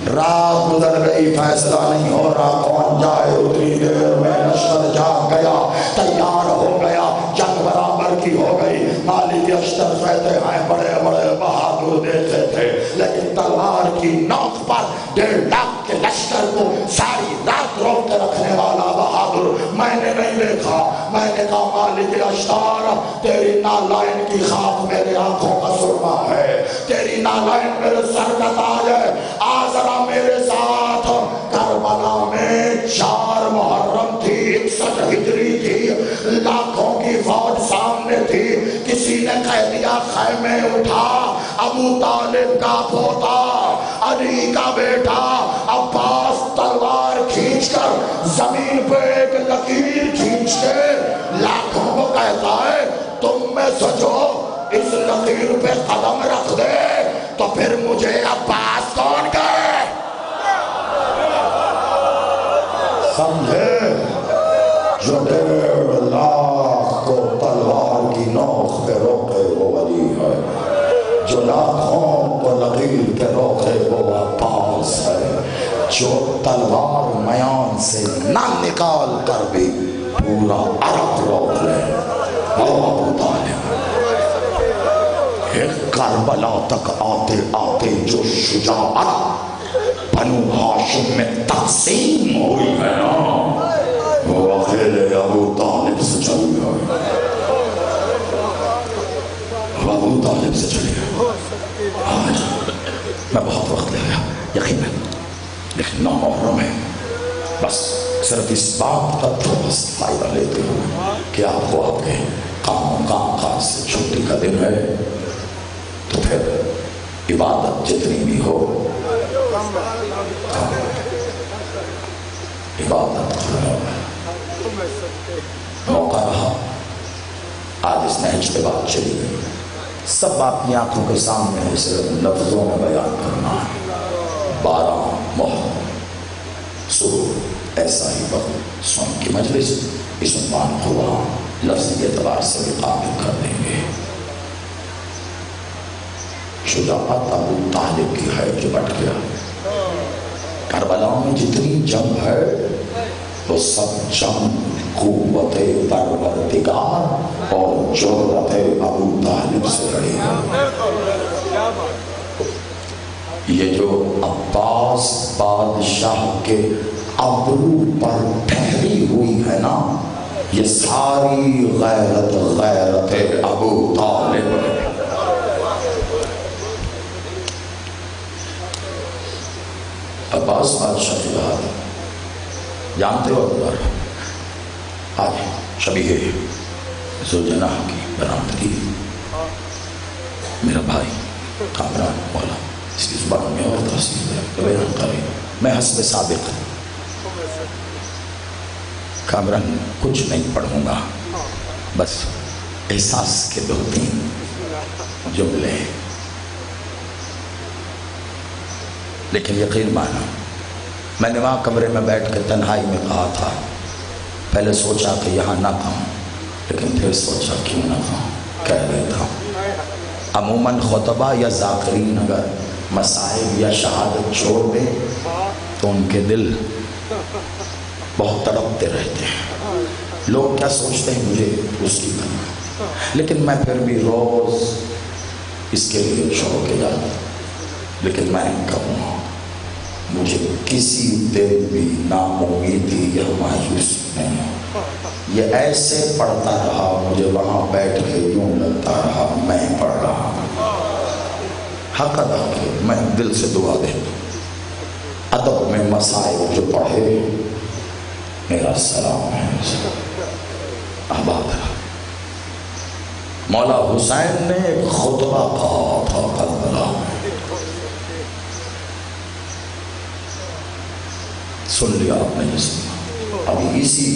[SPEAKER 1] رات گزر گئی, فیصلہ نہیں ہو رہا کون جائے. اتنی دیر میں لشکر جا گیا, تیار ہو گیا, جنگ برابر کی ہو گئی. مالک اشتر کہتے ہیں بڑے بڑے بہادر دیکھتے تھے, لیکن تلوار کی نوک پر 1.5 لاکھ کے لشکر لشکر کو ساری رات روک کے رکھنے والا بہادر میں نے نہیں دیکھا. میں نے کہا مالک الاشتار تیری نالائن کی خاک میرے آنکھوں کا سرما ہے, تیری نالائن میرے سر کا تاج ہے. آ ذرا میرے ساتھ. کربلا میں 4 محرم تھی, 61 ہجری تھی, لاکھوں کی فوج سامنے تھی. کسی نے کہہ دیا خیمے اٹھا, ابو طالب کا پوتا علی کا بیٹا عباس تلوار کھینچ کر زمین پہ ایک لکیر کھینچ کے لاکھوں کو کہتا ہے تم میں سے جو اس لکیر پہ قدم رکھ دے تو پھر مجھے عباس کون کہے. سمجھے جو 1.5 لاکھ کو تلوار کی نوک پہ روکے وہ ولی ہے, جو لاکھوں کو لکیر کے روکے وہ عباس ہے, جو تلوار میان سے نہ نکال کر بھی پورا عرب روک لے وہ ابو طالب. ایک کربلا تک آتے آتے جو شجاعت بنو ہاشم میں تقسیم ہوئی ہے نا وہ اکیلے ابو طالب سے چلی ہے, وہ ابو طالب سے چلی ہے. آج میں بہت وقت لے گیا یقیناً, لیکن 9 محرم ہے, بس صرف اس بات کا تھوڑا سا فائدہ لیتے ہوئے کہ آپ کو آپ کے کام کاج سے چھٹی کا دن ہے تو پھر عبادت جتنی بھی ہو عبادت موقع رہا. آج اس نہج پہ بات چلی گئی, سب بات کی آنکھوں کے سامنے ہے, صرف لفظوں میں بیان کرنا ہے. 12 محرم صبح ایسا ہی وقت سن کی مجلس اس عنوان کو وہاں لفظی اعتبار سے بھی قابل کر دیں گے. شجاعت ابو طالب کی ہے جو بٹ گیا. کربلا میں جتنی جنگ ہے وہ سب جنگ قوت پروردگار اور جرأت ابو طالب سے لڑی ہے. یہ جو عباس بادشاہ کے ابرو پر ٹھہری ہوئی ہے نا یہ ساری غیرت ابو طالب ہے. عباس بادشاہ کی بات جانتے ہو, آج شبیہ ذوالجناح کی برآمدگی میرا بھائی کامران مولا اس کی زبان میں اور تحصیل ہے کہ بیان کرے. میں حسب سابق کامران کچھ نہیں پڑھوں گا, بس احساس کے 2-3 جملے, لیکن یقین مانا میں نے وہاں کمرے میں بیٹھ کے تنہائی میں کہا تھا. پہلے سوچا کہ یہاں نہ کہوں, لیکن پھر سوچا کیوں نہ کہوں, کہہ دیتا ہوں. عموماً خطبہ یا ذاکرین اگر مصائب یا شہادت چھوڑ دیں تو ان کے دل بہت تڑپتے رہتے ہیں. لوگ کیا سوچتے ہیں مجھے اس کی طرح, لیکن میں پھر بھی روز اس کے لیے چھوڑ کے جاتا. لیکن میں کہوں مجھے کسی دن بھی ناامیدی یا مایوسی نہیں. یہ ایسے پڑھتا رہا, مجھے وہاں بیٹھ کے یوں لگتا رہا میں پڑھ رہا ہوں. حق ادا کہ میں دل سے دعا دیتا. ادب میں مسائل جو پڑھے میرا سلام ہے, آباد رہا. مولا حسین نے ایک خطبہ کہا تھا کربلا میں, سن لیا آپ نے جسم. ابھی اسی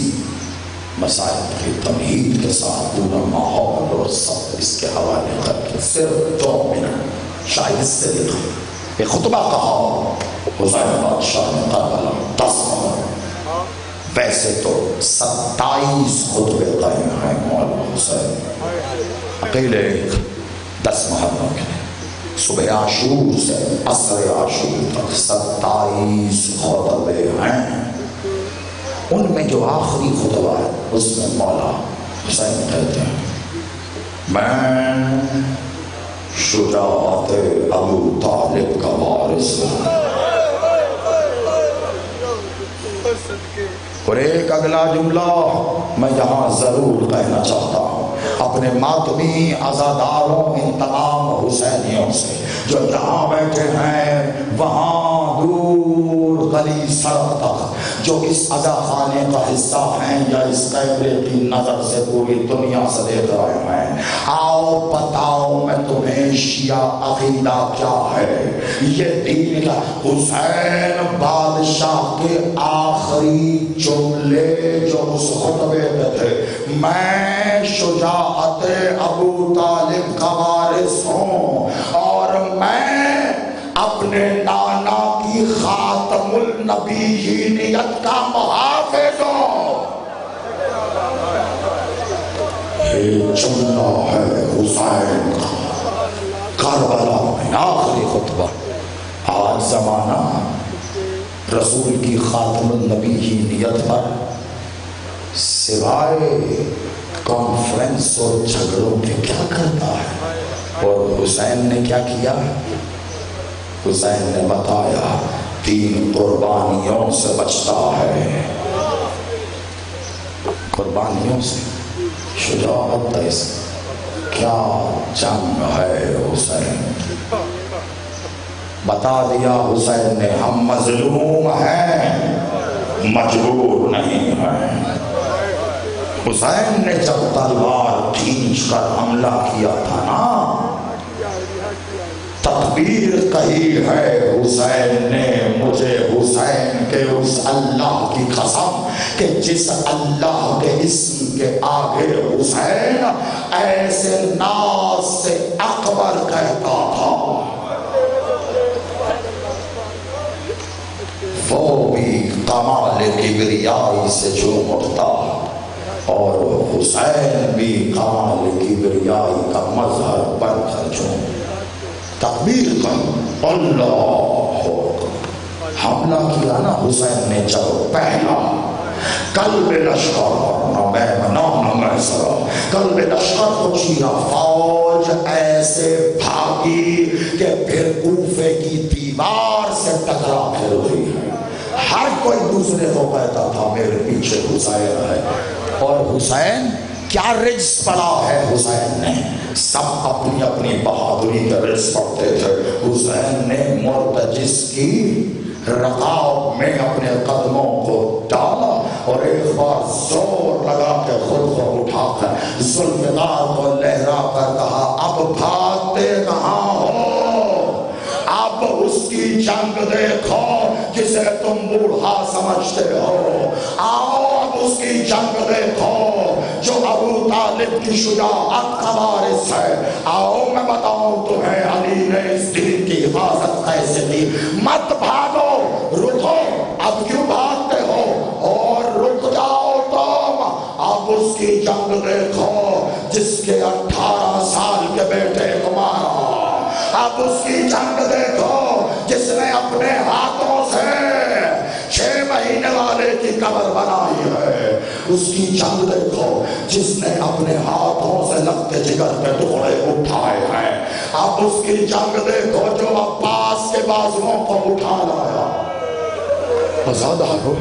[SPEAKER 1] مسائل کی تمہید کے ساتھ پورا ماحول اور سب اس کے حوالے کر کے صرف 2 منٹ شاید اس سے دیکھا. ایک خطبہ کہا حسین بادشاہ نے کربلا 10 محرم. ویسے تو 27 خطبے قائم ہیں مولا حسین, اکیلے 10 محرم کے صبح عاشور سے عصر عاشور تک 27 خطبے ہیں. ان میں جو آخری خطبہ ہے اس میں مولا حسین کہتے ہیں میں شجاعت ابو طالب کا وارث ہوں. اور ایک اگلا جملہ میں یہاں ضرور کہنا چاہتا ہوں اپنے ماتمی عزاداروں ان تمام حسینیوں سے جو جہاں بیٹھے ہیں وہاں دور گلی سڑک تک جو اس عزا خانے کا حصہ ہیں یا اس کیمرے کی نظر سے پوری دنیا سے دیکھ رہے ہیں، آؤ بتاؤ میں تمہیں شیعہ عقیدہ کیا ہے، یہ دین کا حسین بادشاہ کے آخری جملے جو اس خطبے میں تھے، میں شجاعت ابو طالب کا وارث ہوں اور میں اپنے نانا کی خاتم النبیینیت کا محافظ ہوں۔ یہ جملہ ہے حسین کا کربلا میں آخری خطبہ۔ آج زمانہ رسول کی خاتم النبیینیت پر سوائے کانفرنس اور جھگڑوں کے کیا کرتا ہے؟ اور حسین نے کیا کیا؟ حسین نے بتایا 3 قربانیوں سے بچتا ہے، قربانیوں سے، شجاعت ہے، کیا جنگ ہے حسین، بتا دیا حسین نے ہم مظلوم ہیں مجبور نہیں ہیں۔ حسین نے جب تلوار کھینچ کر حملہ کیا تھا نا، تکبیر کہی ہے حسین نے، مجھے حسین کے اس اللہ کی قسم کہ جس اللہ کے اسم کے آگے حسین ایسے ناز سے اکبر کہتا تھا، وہ بھی کمال کبریائی سے جھوم اٹھتا، اور حسین بھی کمال کبریائی کا مظہر بن کر جھوم تکبیر کر اللہ حملہ کیا نا حسین نے جب پہلا قلب لشکر نہ محسرہ قلب لشکر کو چیرا، فوج ایسے بھاگی کہ پھر کوفے کی دیوار سے ٹکرا پھر ہوئی ہے، ہر کوئی دوسرے کو کہتا تھا میرے پیچھے حسین ہے، اور حسین کیا رجس پڑا ہے حسین نے، سب اپنی اپنی بہادری کے رجس پڑھتے تھے، حسین نے مرتجس کی رقاب میں اپنے قدموں کو ڈالا اور ایک بار زور لگا کے خود کو اٹھا کر ذوالفقار کو لہرا کر کہا اب بھاگتے کہاں ہو، اب اس کی جنگ دیکھو جسے تم بوڑھا سمجھتے ہو، آؤ اب اس کی جنگ دیکھو جو ابو طالب کی شجاعت کا وارث ہے، آؤ میں بتاؤں تمہیں علی نے اس دین کی حفاظت کیسے کی، مت بھاگو، رکو، اب کیوں بھاگتے ہو، اور رک جاؤ تم، اب اس کی جنگ دیکھو جس کے 18 سال کے بیٹے کو مارا، اب اس کی جنگ دیکھو جس نے اپنے ہاتھوں سے 6 مہینے والے کی قبر بنائی ہے، اس کی جنگ دیکھو جس نے اپنے ہاتھوں سے لگتے جگر کے ٹکڑے اٹھائے ہیں، اب اس کی جنگ دیکھو جو عباس کے بازوؤں کو اٹھا لایا۔ آزاد ہو،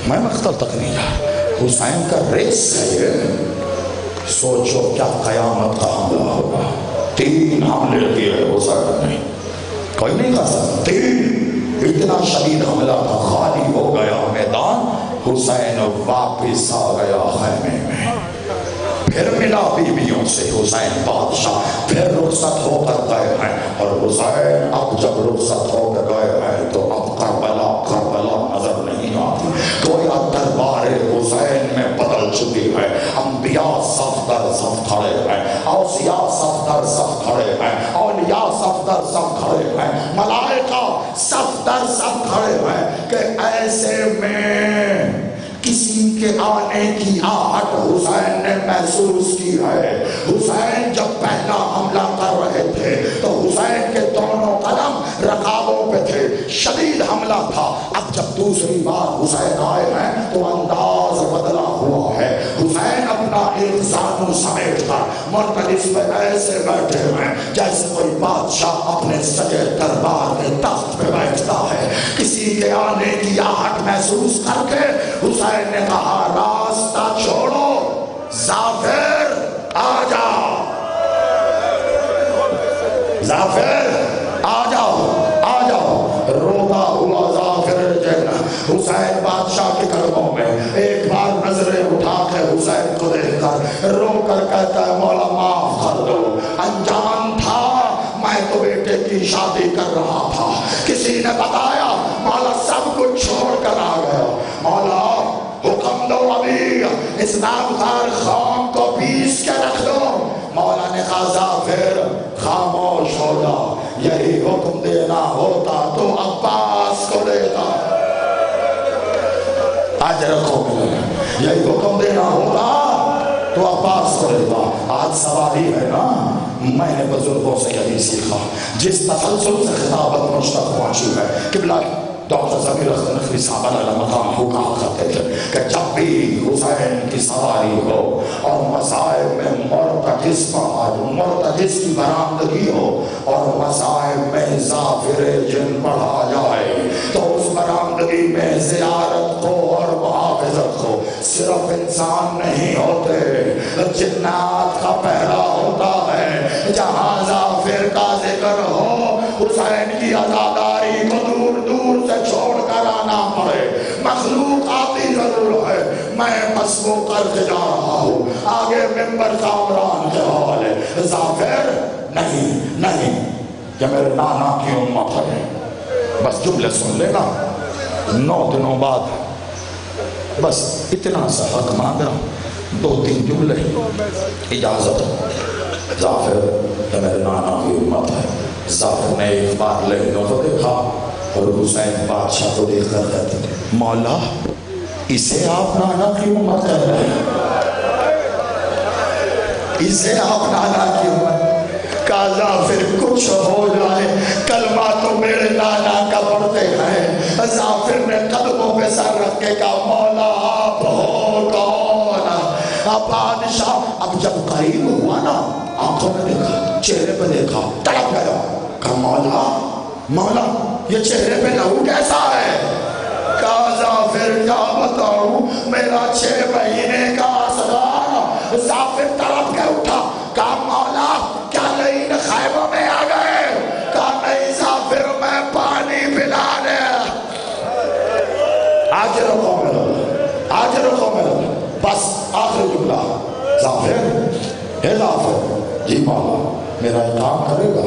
[SPEAKER 1] میں مقتل تک نہیں جا، حسین کا ریس ہے یہ، سوچو کیا قیامت کا حملہ ہوگا، 3 حملے کیے حسین نے، کوئی نہیں کہا سکتا، 3 اتنا شدید حملہ تھا، خالی ہو گیا میدان، حسین واپس آ گیا خیمے میں، پھر ملا بیویوں سے حسین بادشاہ، پھر رخصت ہو کر گئے ہیں، اور حسین اب جب رخصت ہو کر گئے ہیں تو اب کربلا نظر نہیں آتی، گویا دربار حسین میں بدل چکی ہے، انبیاء صف در صف کھڑے ہیں، اوصیاء صف در صف کھڑے ہیں، اولیاء صف در صف کھڑے ہیں، ملائکہ صف در صف کھڑے ہیں، کہ ایسے میں کسی کے آنے کی آہٹ حسین نے محسوس کی ہے۔ حسین جب پہلا حملہ کر رہے تھے تو حسین کے دونوں قدم رکابوں پہ تھے، شدید حملہ تھا، اب جب دوسری بار حسین آئے ہیں تو انداز بدلا ہوا ہے، حسین اپنے اپنا ایک زانو سمیٹ کر مرتجس میں ایسے بیٹھے ہیں جیسے کوئی بادشاہ اپنے سجے دربار کے تخت پہ بیٹھتا ہے. کسی کے آنے کی آہٹ محسوس کر کے حسین نے کہا راستہ چھوڑو ظافر آ جاؤ، ظافر آ جاؤ آ جاؤ. روتا ہوا ظافر جن حسین بادشاہ کے قدموں میں ایک بار نظریں اٹھا کے حسین کو دیکھ کر رو کر کہتا ہے مولا معاف کر دو، انجان تھا، میں تو بیٹے کی شادی کر رہا تھا، کسی نے بتایا، مولا سب کچھ چھوڑ کر آ گیا. مولا حکم دو ابھی اس نامدار خام کو پیس کے رکھ دو. مولا نے کہا ظافر خاموش ہو جا، یہی حکم دینا ہوتا تو عباس کو دیتا. آج رکھو یہی حکم دینا ہوتا تو عباس کو دیتا. آج سواری ہے نا، میں نے بزرگوں سے یہی سیکھا، جس تسلسل سے خطابت مجھ تک پہنچی ہے. قبلہ ڈاکٹر ضمیر اختر نقوی صاحب علیہ مقام کو کہا کرتے تھے کہ جب بھی حسین کی سواری ہو اور مصائب میں مرتجس کی برآمدگی ہو اور مصائب میں ظافر جن پڑھا جائے تو اس برآمدگی میں زیارت کو اور محافظت کو صرف انسان نہیں ہوتے، جنات کا پہرا ہوتا ہے. جہاں ظافر کا ذکر ہو حسین کی عزاداری کو دور دور سے چھوڑ کر آنا پڑے. مخلوق آتی ضرور ہے، میں مسبوق کر کے جا رہا ہوں. آگے ممبر کامران کے حوالے ظافر نہیں نہیں، کہ میرے نانا کی امت ہے. بس جملے سن لینا، 9 دنوں بعد بس اتنا سا حق مانگ رہا ہوں، 2-3 جملے اجازت ہو. ظافر کہ میرے نانا کی امت ہے. ظافر نے ایک بار لہنوں کو دیکھا اور حسین بادشاہ کو دیکھ کر کہتے ہیں مولا اسے آپ نانا کی امت کہہ رہے ہیں، اسے آپ نانا کی امت. کہا ظافر کچھ ہو جائے کلمہ تو میرے نانا کا پڑھتے ہیں. ظافر نے قدموں پہ سر رکھ کے کہا مولا آپ ہو کون؟ بادشاہ اب جب قریب ہوا نا، آنکھوں میں دیکھا، چہرے پہ دیکھا، تڑپ گیا. کہا مولا مولا یہ چہرے پہ لہو کیسا ہے؟ کہا ظافر کیا بتاؤں، میرا 6 مہینے کا اصغر. ظافر تڑپ کے اٹھا. کہا مولا کیا نہیں خیموں میں آ گئے؟ کہا نہیں ظافر میں پانی پلانے. آج رکھو میرا، آج رکھو میرا. بس آخری جملہ ظافر، اے ظافر جی مولا میرا کام کرے گا؟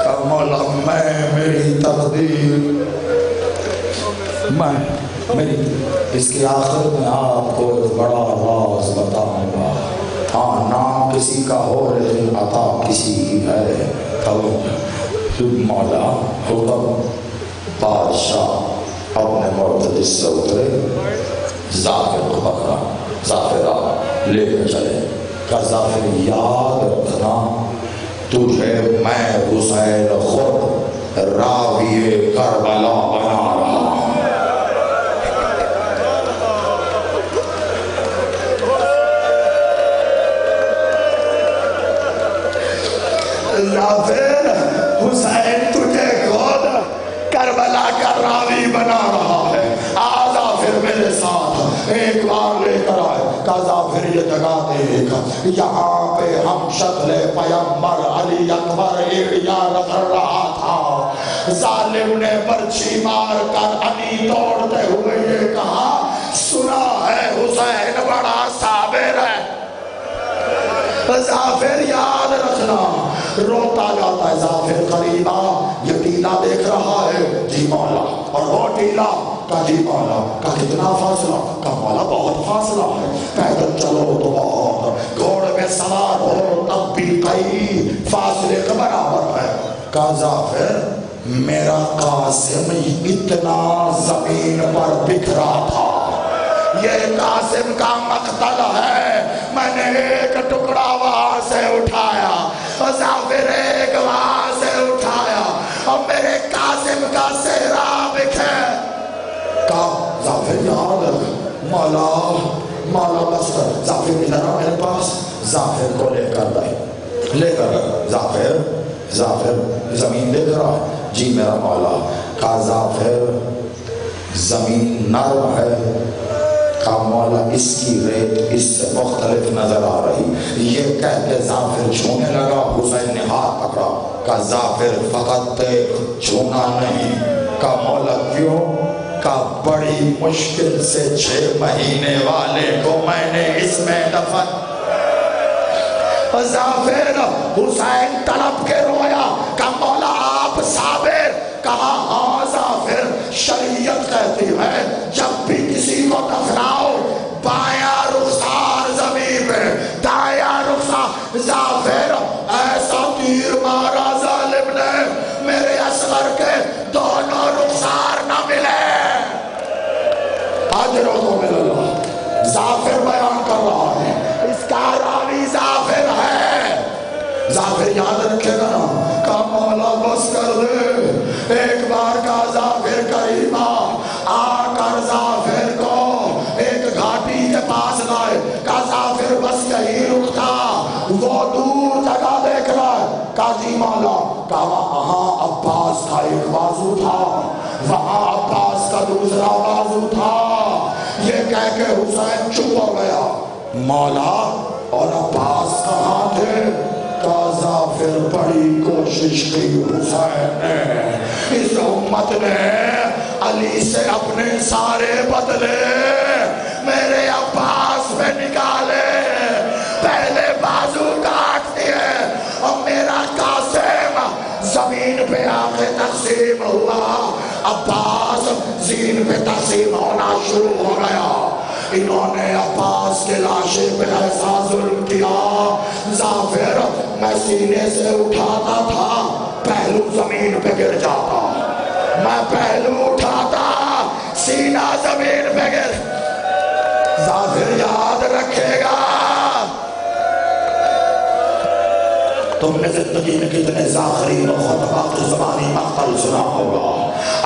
[SPEAKER 1] کہا مولا میں میری تقدیر میری اس کے آخر میں آپ کو ایک بڑا راز بتاؤں گا. ہاں نام کسی کا ہو لیکن عطا کسی کی ہے. مولا حکم. بادشاہ اپنے مرتجس سے اترے، ظافر کو پکڑا. ظافر آپ لے کر چلے. کہا ظافر یاد رکھنا تجھے میں حسین خود راوی کربلا بنا رہا ہوں. ظافر حسین تجھے خود کربلا کا راوی بنا رہا ہے. آ ظافر میرے ساتھ ایک بار لے کر آئے. کہا ظافر یہ جگہ دیکھ، یہاں پہ ہم شکل پیغمبر علی اکبر ایڑیاں رگڑ رہا تھا. ظالم نے برچھی مار کر علی توڑتے ہوئے یہ کہا سنا ہے حسین بڑا صابر ہے. ظافر یاد رکھنا. روتا جاتا ہے. ظافر قریبا یہ ٹیلا دیکھ رہا ہے. جی مولا. اور وہ ٹیلا؟ کہا جی مولا. کہا کتنا فاصلہ؟ کہا مولا بہت فاصلہ ہے. پیدل چلو تو بہت، گھوڑے میں سوار ہو تب بھی کئی فاصلے کے برابر ہے. کہا ظافر میرا قاسم اتنا زمین پر بکھرا تھا، یہ قاسم کا مقتل ہے. میں نے ایک ٹکڑا وہاں سے اٹھایا، ظافر ایک وہاں سے اٹھایا اور میرے قاسم کا صحرا بکھے. کہا ظافر یاد رکھ مولا مولا بس کر، ظافر ادھر آ میرے پاس، ظافر کو لے کر گئے، لے کر ظافر زمین دے کر آ، جی میرا مولا، کہا ظافر زمین نرم ہے، کہا مولا اس کی ریت اس سے مختلف نظر آ رہی، یہ کہہ کے ظافر چھونے لگا، حسین نے ہاتھ پکڑا، کہا ظافر فقط دیکھ چھونا نہیں، کہا مولا کیوں؟ کہا بڑی مشکل سے 6 مہینے والے کو میں نے اس میں دفن، ظافر حسین طلب کے رویا، کہا مولا آپ صابر، کہا ہاں ظافر شریعت کہتی ہے جب بھی کسی کو دفناؤ بایاں رخسار زمین پہ، دایاں رخسار، ظافر ایسا تیر مارا ظالم نے میرے اصغر کے دونوں رخسار نہ ملے، اجر و مل اللہ، ظافر بیان کر رہا ہے، اس کا راوی ظافر ہے، ظافر یاد رکھے گا نا، کہا مولا بس کر دے، ایک بار کا ظافر قریبا آ کر ظافر کو ایک گھاٹی کے پاس لائے، کہا ظافر بس یہی رکتا، وہ دور جگہ دیکھ رہا ہے، کہا جی مولا، کہا وہاں عباس کا ایک بازو تھا، وہاں عباس کا دوسرا بازو تھا، یہ کہہ کے حسین چپ ہو گیا، مولا اور عباس کہاں تھے؟ کہا ظافر بڑی کوشش کی حسین نے، اس امت نے علی سے اپنے سارے بدلے میرے عباس پہ نکالے، پہلے بازو کاٹ دیے اور میرا قاسم زمین پہ آگے تقسیم ہوا، عباس زمین پہ تقسیم ہونا شروع ہو گیا، انہوں نے عباس کے لاشے پہ ایسا ظلم کیا، ظافر میں سینے سے اٹھاتا تھا پہلو زمین پہ گر جاتا، میں پہلو اٹھاتا سینہ زمین پہ گر، ظافر یاد رکھے گا، تم نے زندگی میں کتنے ظاہری و خطبات زبانی مقتل سنا ہوگا،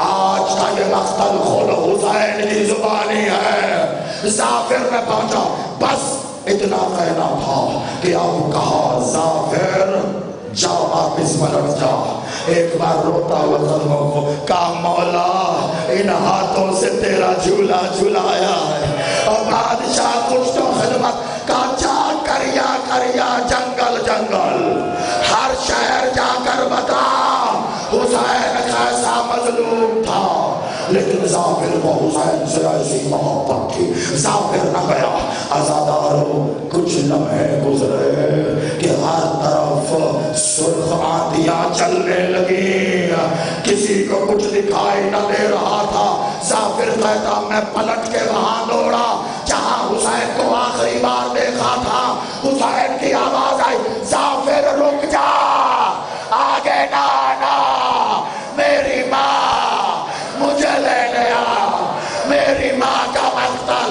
[SPEAKER 1] آج کا یہ مقتل خود حسین کی زبانی ہے، ظافر میں پہنچا، بس اتنا کہنا تھا کہ اب کہا ظافر جا واپس پلٹ جا، ایک بار روتا ہوا قدموں کو، کہا مولا ان ہاتھوں سے تیرا جھولا جھلایا ہے، اور بادشاہ کچھ تو خدمت کا جا کریا جنگل جنگل، ہر شہر جا کر بتا حسین کیسا مظلوم تھا، لیکن ظافر کو حسین سے ایسی محبت تھی، ظافر نہ گیا، عزاداروں کچھ لمحے گزرے کہ ہر طرف سرخ آندیاں چلنے لگی، کسی کو کچھ دکھائی نہ دے رہا تھا، ظافر کہتا میں پلٹ کے وہاں دوڑا جہاں حسین کو آخری بار دیکھا تھا، حسین کی آواز آئی ظافر رک جا، آگے نہ آنا، میری ماں مجھے لینے آ، میری ماں کا مقتل